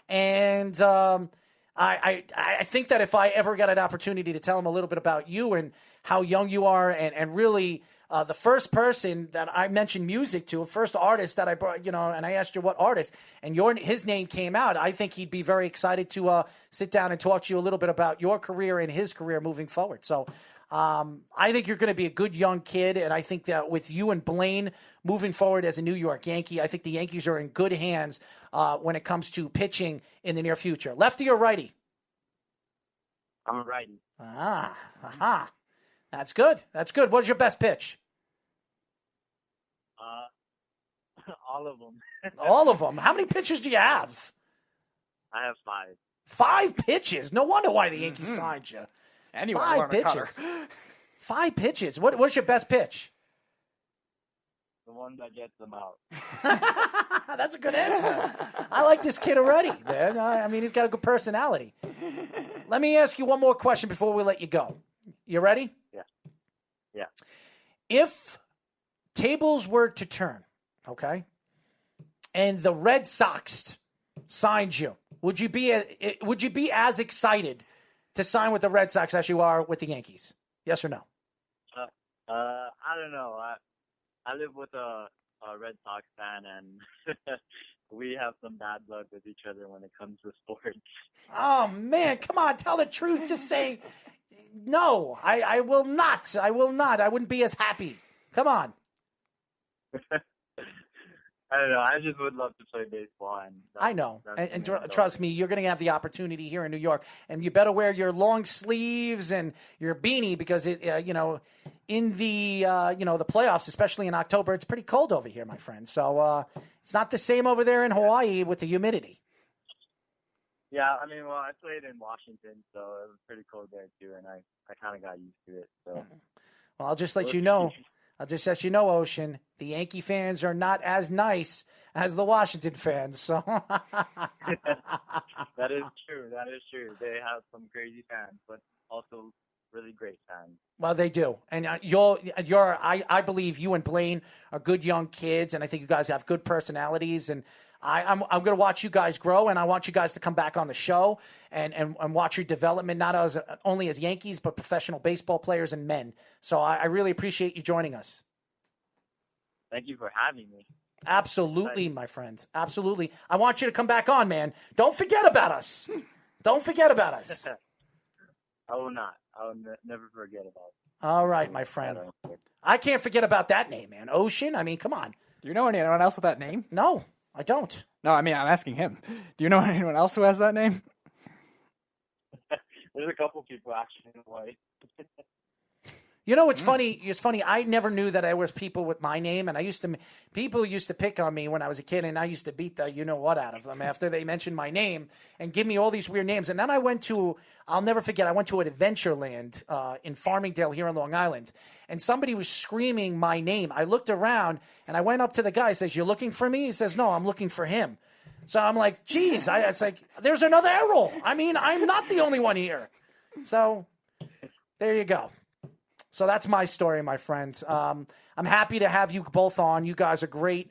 And I think that if I ever got an opportunity to tell him a little bit about you and how young you are, and really the first person that I mentioned music to, the first artist that I brought, and I asked you what artist, and his name came out, I think he'd be very excited to sit down and talk to you a little bit about your career and his career moving forward. So I think you're going to be a good young kid, and I think that with you and Blane moving forward as a New York Yankee, I think the Yankees are in good hands when it comes to pitching in the near future. Lefty or righty? I'm a righty. Aha. That's good. That's good. What's your best pitch? All of them. All of them. How many pitches do you have? I have 5. 5 pitches. No wonder why the Yankees signed you. Anyway, 5 pitches. 5 pitches. What's your best pitch? The one that gets them out. That's a good answer. I like this kid already, man. I mean, he's got a good personality. Let me ask you one more question before we let you go. You ready? Yeah. If tables were to turn, okay, and the Red Sox signed you, would you be as excited to sign with the Red Sox as you are with the Yankees? Yes or no? I don't know. I live with a Red Sox fan, and we have some bad blood with each other when it comes to sports. Oh, man, come on, tell the truth. Just say, no, I will not. I will not. I wouldn't be as happy. Come on. I don't know. I just would love to play baseball. And I know. And trust me, you're going to have the opportunity here in New York. And you better wear your long sleeves and your beanie because, in the playoffs, especially in October, it's pretty cold over here, my friend. So it's not the same over there in Hawaii with the humidity. Yeah, I mean, well, I played in Washington, so it was pretty cold there, too. And I kind of got used to it. So. Well, I'll just let you know, Ocean, the Yankee fans are not as nice as the Washington fans. So That is true. They have some crazy fans, but also really great fans. Well, they do. And I believe you and Blane are good young kids, and I think you guys have good personalities. And I'm going to watch you guys grow, and I want you guys to come back on the show and watch your development, not only as Yankees, but professional baseball players and men. So I really appreciate you joining us. Thank you for having me. Absolutely, my friends. Absolutely. I want you to come back on, man. Don't forget about us. Don't forget about us. I will not. I will never forget about it. All right, my friend. I can't forget about that name, man. Ocean. I mean, come on. Do you know anyone else with that name? No, I don't. No, I mean, I'm asking him. Do you know anyone else who has that name? There's a couple people actually in Hawaii. You know, it's funny. It's funny. I never knew that there was people with my name, and people used to pick on me when I was a kid, and I used to beat the you-know-what out of them after they mentioned my name and give me all these weird names. And then I'll never forget, I went to an Adventureland in Farmingdale here on Long Island, and somebody was screaming my name. I looked around, and I went up to the guy. He says, "You're looking for me?" He says, "No, I'm looking for him." So I'm like, geez, it's like, there's another Errol. I mean, I'm not the only one here. So there you go. So that's my story, my friends. I'm happy to have you both on. You guys are great,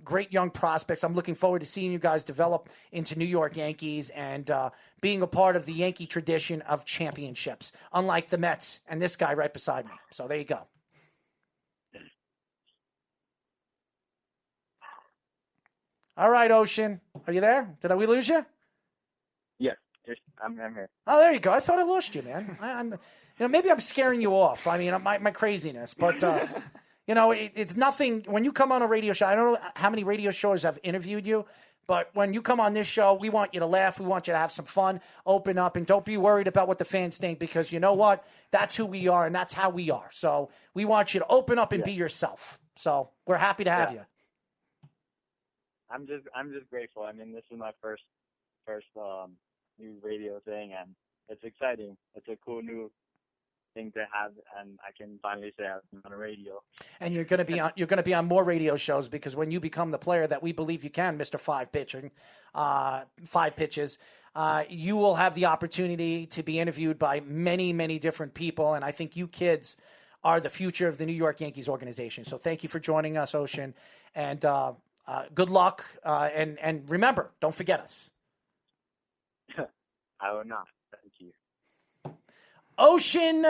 great young prospects. I'm looking forward to seeing you guys develop into New York Yankees and being a part of the Yankee tradition of championships, unlike the Mets and this guy right beside me. So there you go. All right, Ocean. Are you there? Did we lose you? Yes, I'm here. Oh, there you go. I thought I lost you, man. Maybe I'm scaring you off. I mean, my craziness, but it's nothing. When you come on a radio show, I don't know how many radio shows have interviewed you, but when you come on this show, we want you to laugh. We want you to have some fun, open up, and don't be worried about what the fans think, because you know what? That's who we are, and that's how we are. So we want you to open up and be yourself. So we're happy to have you. I'm just grateful. I mean, this is my first new radio thing, and it's exciting. It's a cool new thing to have, and I can finally say I've been on a radio. And you're going to be on more radio shows, because when you become the player that we believe you can, Mr. 5 pitches, you will have the opportunity to be interviewed by many, many different people, and I think you kids are the future of the New York Yankees organization. So thank you for joining us, Ocean, and good luck, and remember, don't forget us. I will not. Thank you. Ocean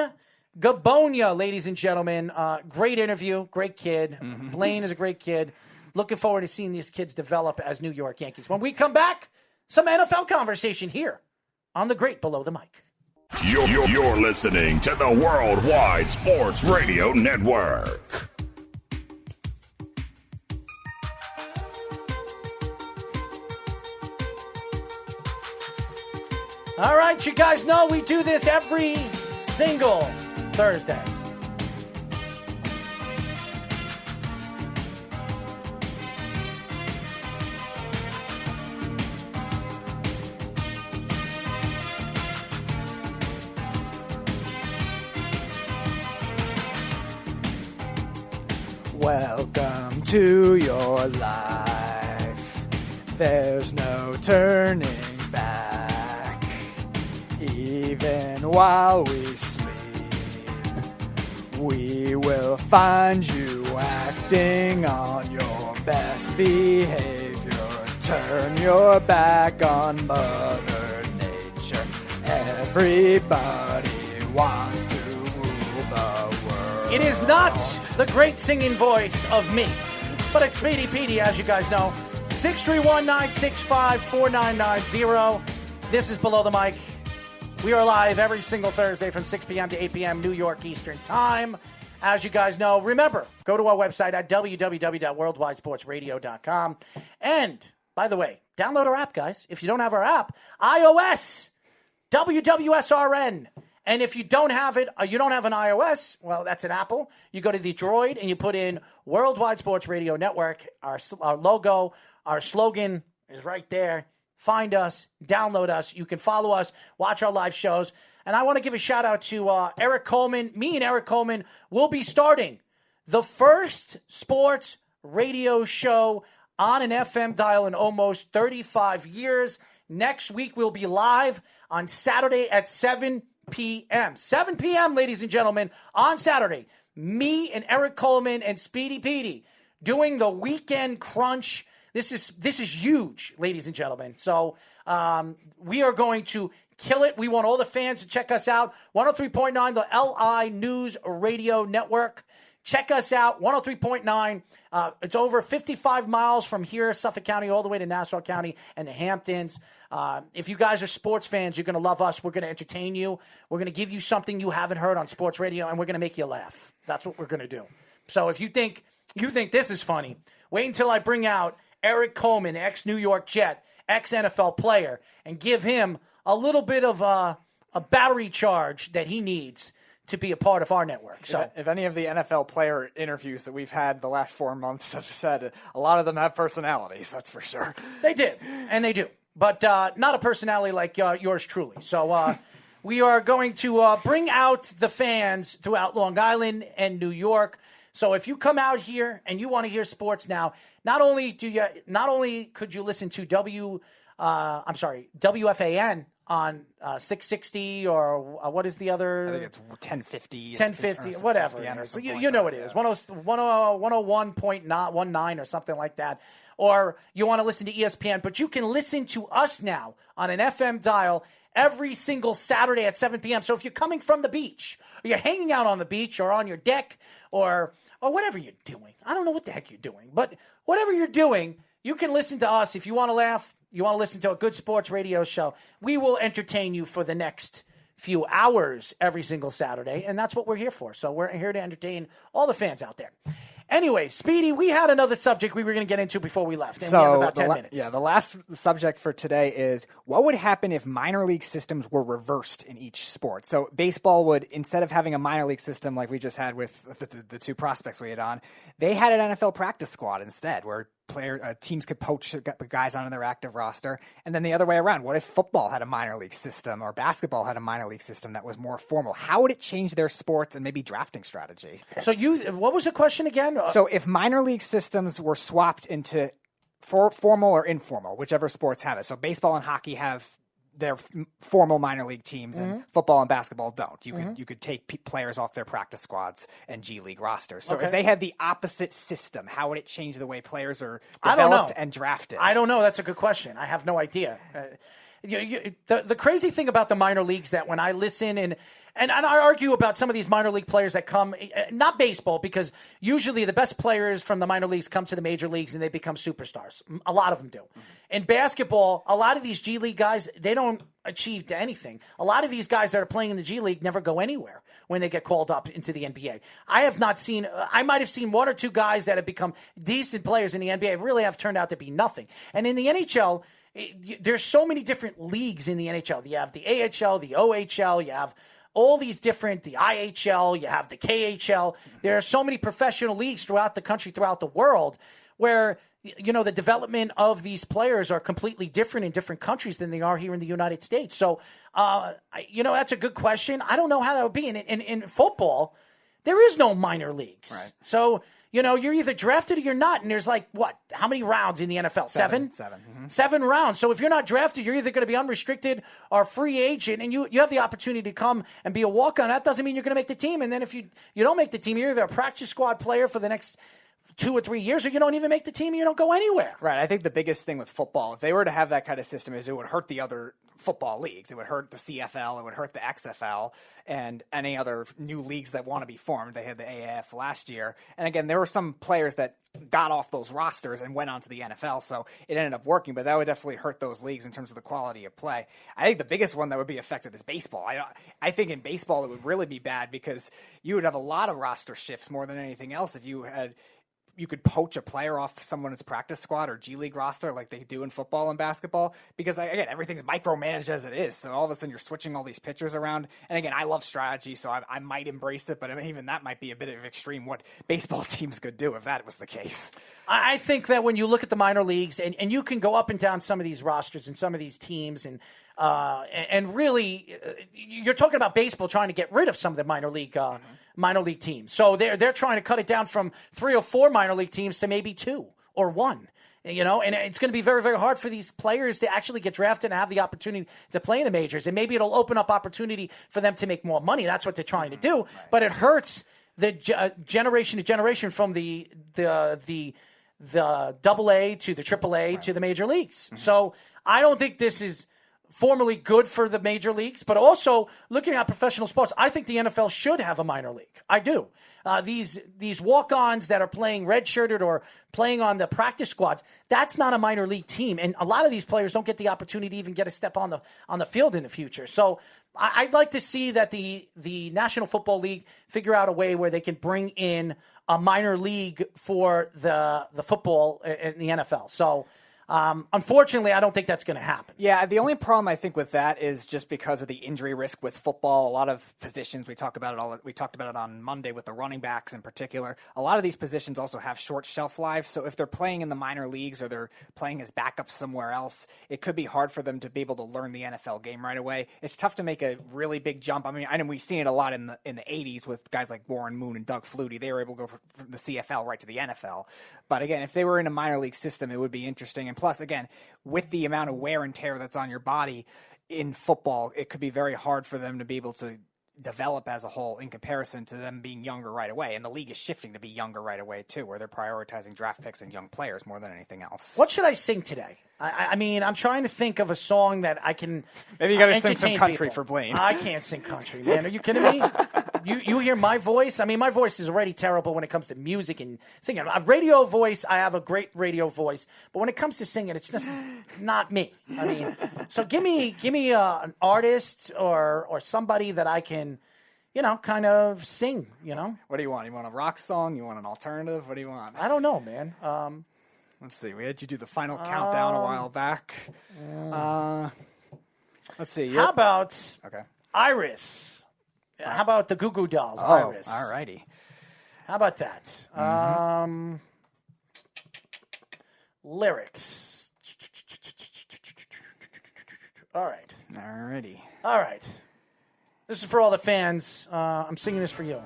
Gabonia, ladies and gentlemen. Great interview. Great kid. Mm-hmm. Blane is a great kid. Looking forward to seeing these kids develop as New York Yankees. When we come back, some NFL conversation here on the Great Below the Mic. You're listening to the Worldwide Sports Radio Network. All right, you guys know we do this every single Thursday. Welcome to your life. There's no turning back. Even while we sleep, we will find you acting on your best behavior. Turn your back on Mother Nature. Everybody wants to rule the world. It is not the great singing voice of me, but it's Speedy Petey, as you guys know. 631-965-4990. This is Below the Mic. We are live every single Thursday from 6 p.m. to 8 p.m. New York Eastern Time. As you guys know, remember, go to our website at www.worldwidesportsradio.com. And, by the way, download our app, guys. If you don't have our app, iOS, WWSRN. And if you don't have it, you don't have an iOS, well, that's an Apple. You go to the Droid and you put in Worldwide Sports Radio Network. Our logo, our slogan is right there. Find us, download us. You can follow us, watch our live shows. And I want to give a shout out to Eric Coleman. Me and Eric Coleman will be starting the first sports radio show on an FM dial in almost 35 years. Next week, we'll be live on Saturday at 7 p.m. 7 p.m., ladies and gentlemen, on Saturday. Me and Eric Coleman and Speedy Petey doing the Weekend Crunch. This is huge, ladies and gentlemen. So we are going to kill it. We want all the fans to check us out. 103.9, the LI News Radio Network. Check us out, 103.9. It's over 55 miles from here, Suffolk County, all the way to Nassau County and the Hamptons. If you guys are sports fans, you're going to love us. We're going to entertain you. We're going to give you something you haven't heard on sports radio, and we're going to make you laugh. That's what we're going to do. So if you think this is funny, wait until I bring out Eric Coleman, ex-New York Jet, ex-NFL player, and give him a little bit of a battery charge that he needs to be a part of our network. So, if any of the NFL player interviews that we've had the last 4 months have said, a lot of them have personalities, that's for sure. They did, and they do. But not a personality like yours truly. So we are going to bring out the fans throughout Long Island and New York. So if you come out here and you want to hear sports now, not only could you listen to WFAN on 660 or what is the other? I think it's 1050. 1050, whatever. You know what it is. 101.19 or something like that. Or you want to listen to ESPN, but you can listen to us now on an FM dial every single Saturday at 7 p.m. So if you're coming from the beach, or you're hanging out on the beach or on your deck or whatever you're doing, I don't know what the heck you're doing, but whatever you're doing, you can listen to us. If you want to laugh, you want to listen to a good sports radio show, we will entertain you for the next few hours every single Saturday, and that's what we're here for. So we're here to entertain all the fans out there. Anyway, Speedy, we had another subject we were going to get into before we left, and we have about 10 minutes. Yeah, the last subject for today is what would happen if minor league systems were reversed in each sport? So baseball would, instead of having a minor league system like we just had with the two prospects we had on, they had an NFL practice squad instead, where teams could poach guys onto their active roster. And then the other way around, what if football had a minor league system or basketball had a minor league system that was more formal? How would it change their sports and maybe drafting strategy? So what was the question again? So if minor league systems were swapped into formal or informal, whichever sports have it. So baseball and hockey have their formal minor league teams, and football and basketball don't. You could take players off their practice squads and G League rosters. So if they had the opposite system, how would it change the way players are developed and drafted? I don't know. That's a good question. I have no idea. The crazy thing about the minor leagues that when I listen and I argue about some of these minor league players that come, not baseball, because usually the best players from the minor leagues come to the major leagues and they become superstars. A lot of them do. Mm-hmm. In basketball, a lot of these G League guys, they don't achieve to anything. A lot of these guys that are playing in the G League never go anywhere when they get called up into the NBA. I might have seen one or two guys that have become decent players in the NBA really have turned out to be nothing. And in the NHL, there's so many different leagues in the NHL. You have the AHL, the OHL, you have all these different, the IHL, you have the KHL. There are so many professional leagues throughout the country, throughout the world, where, the development of these players are completely different in different countries than they are here in the United States. So, that's a good question. I don't know how that would be. In football, there is no minor leagues. Right. So, you're either drafted or you're not. And there's how many rounds in the NFL? Seven? Mm-hmm. 7 rounds. So if you're not drafted, you're either going to be unrestricted or free agent, and you have the opportunity to come and be a walk-on. That doesn't mean you're going to make the team. And then if you don't make the team, you're either a practice squad player for the next 2 or 3 years, or you don't even make the team and you don't go anywhere. Right. I think the biggest thing with football, if they were to have that kind of system, is it would hurt the other football leagues. It would hurt the CFL. It would hurt the XFL and any other new leagues that want to be formed. They had the AAF last year. And again, there were some players that got off those rosters and went on to the NFL, so it ended up working, but that would definitely hurt those leagues in terms of the quality of play. I think the biggest one that would be affected is baseball. I think in baseball it would really be bad because you would have a lot of roster shifts more than anything else if you could poach a player off someone's practice squad or G League roster like they do in football and basketball, because again, everything's micromanaged as it is. So all of a sudden you're switching all these pitchers around. And again, I love strategy, so I might embrace it, but even that might be a bit of extreme what baseball teams could do if that was the case. I think that when you look at the minor leagues and you can go up and down some of these rosters and some of these teams and really you're talking about baseball trying to get rid of some of the minor league teams. So they're trying to cut it down from 3 or 4 minor league teams to maybe 2 or 1. And it's going to be very, very hard for these players to actually get drafted and have the opportunity to play in the majors. And maybe it'll open up opportunity for them to make more money. That's what they're trying to do. Right. But it hurts the generation to generation from the AA to the AAA to the major leagues. Mm-hmm. So I don't think this is formally good for the major leagues, but also looking at professional sports, I think the NFL should have a minor league. I do. These walk-ons that are playing redshirted or playing on the practice squads, that's not a minor league team. And a lot of these players don't get the opportunity to even get a step on the field in the future. So I'd like to see that the National Football League figure out a way where they can bring in a minor league for the football in the NFL. So unfortunately, I don't think that's going to happen. Yeah, the only problem I think with that is just because of the injury risk with football. A lot of positions, we talked about it on Monday with the running backs in particular. A lot of these positions also have short shelf lives. So if they're playing in the minor leagues or they're playing as backups somewhere else, it could be hard for them to be able to learn the NFL game right away. It's tough to make a really big jump. I mean, we've seen it a lot in the 80s with guys like Warren Moon and Doug Flutie. They were able to go from the CFL right to the NFL. But again, if they were in a minor league system, it would be interesting. And plus, again, with the amount of wear and tear that's on your body in football, it could be very hard for them to be able to develop as a whole in comparison to them being younger right away. And the league is shifting to be younger right away, too, where they're prioritizing draft picks and young players more than anything else. What should I sing today? I mean, I'm trying to think of a song that I can Maybe you got to sing some country for Blane. I can't sing country, man. Are you kidding me? You hear my voice? I mean, my voice is already terrible when it comes to music and singing. A radio voice, I have a great radio voice. But when it comes to singing, it's just not me. I mean, so give me an artist or somebody that I can, kind of sing, What do you want? You want a rock song? You want an alternative? What do you want? I don't know, man. Let's see. We had you do the final countdown a while back. Let's see. How about okay. Iris? How about the Goo Goo Dolls? Oh, Iris. All righty. How about that? Mm-hmm. Lyrics. All right. All righty. All right. This is for all the fans. I'm singing this for you.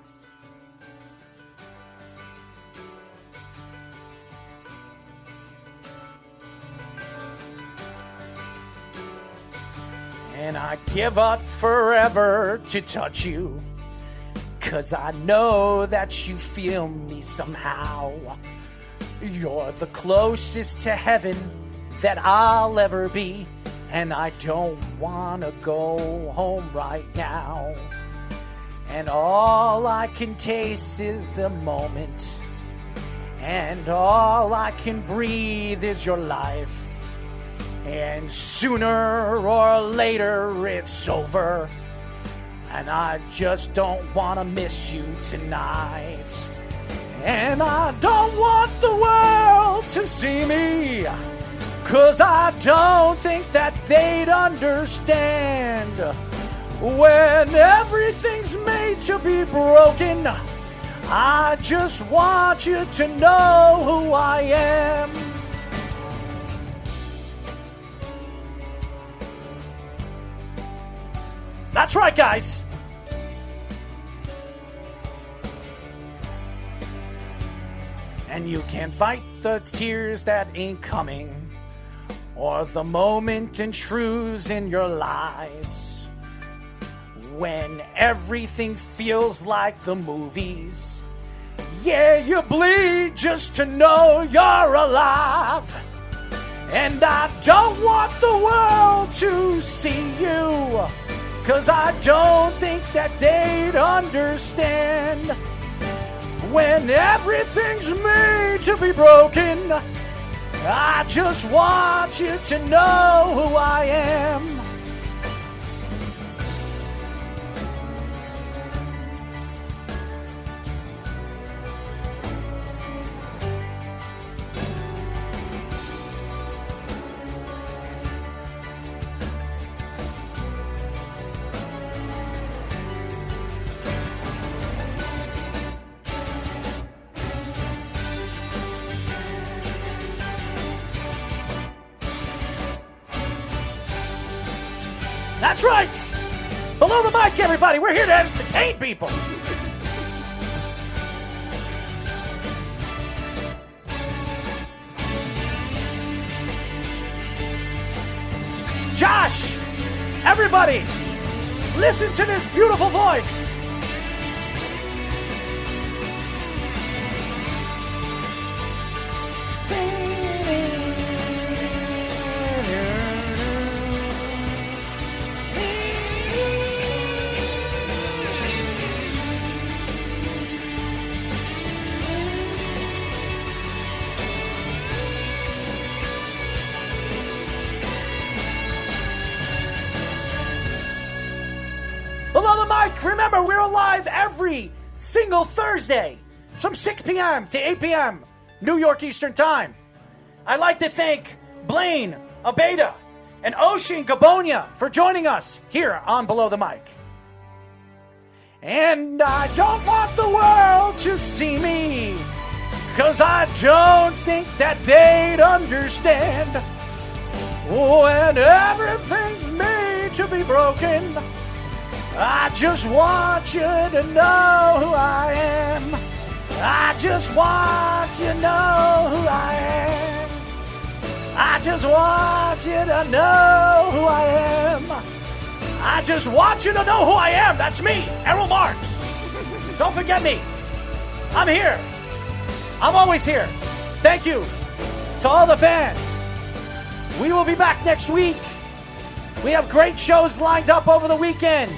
And I give up forever to touch you, 'cause I know that you feel me somehow. You're the closest to heaven that I'll ever be, and I don't want to go home right now. And all I can taste is the moment, and all I can breathe is your life. And sooner or later it's over, and I just don't want to miss you tonight. And I don't want the world to see me, 'cause I don't think that they'd understand. When everything's made to be broken, I just want you to know who I am. That's right, guys. And you can't fight the tears that ain't coming, or the moment intrudes in your lies. When everything feels like the movies, yeah, you bleed just to know you're alive. And I don't want the world to see you, 'cause I don't think that they'd understand. When everything's made to be broken, I just want you to know who I am. That's right. Below the mic, everybody. We're here to entertain people. Josh, everybody, listen to this beautiful voice. Remember, we're live every single Thursday from 6 p.m. to 8 p.m. New York Eastern Time. I'd like to thank Blane, Abeyda, and Ocean Gabonia for joining us here on Below the Mic. And I don't want the world to see me, 'cause I don't think that they'd understand. When everything's made to be broken, I just want you to know who I am. I just want you to know who I am. I just want you to know who I am. I just want you to know who I am. That's me, Errol Marks. Don't forget me. I'm here. I'm always here. Thank you to all the fans. We will be back next week. We have great shows lined up over the weekend.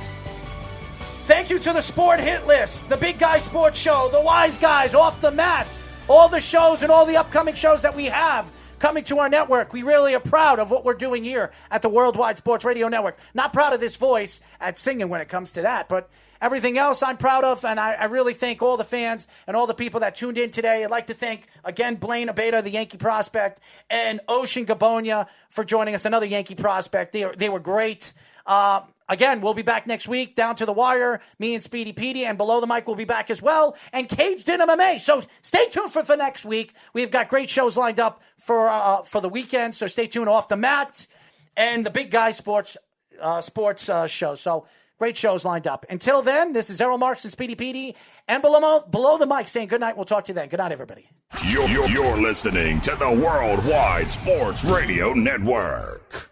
Thank you to the Sport Hit List, the Big Guy Sports Show, the Wise Guys, Off the Mat, all the shows and all the upcoming shows that we have coming to our network. We really are proud of what we're doing here at the Worldwide Sports Radio Network. Not proud of this voice at singing when it comes to that, but everything else I'm proud of, and I really thank all the fans and all the people that tuned in today. I'd like to thank, again, Blane Abeyda, the Yankee prospect, and Ocean Gabonia for joining us, another Yankee prospect. They were great. Again, we'll be back next week, Down to the Wire. Me and Speedy Petey, and Below the Mic will be back as well. And Caged in MMA. So stay tuned for next week. We've got great shows lined up for the weekend. So stay tuned. Off the Mat and the Big Guy Sports show. So great shows lined up. Until then, this is Errol Marks and Speedy Petey, and Below the Mic saying good night. We'll talk to you then. Good night, everybody. You're listening to the Worldwide Sports Radio Network.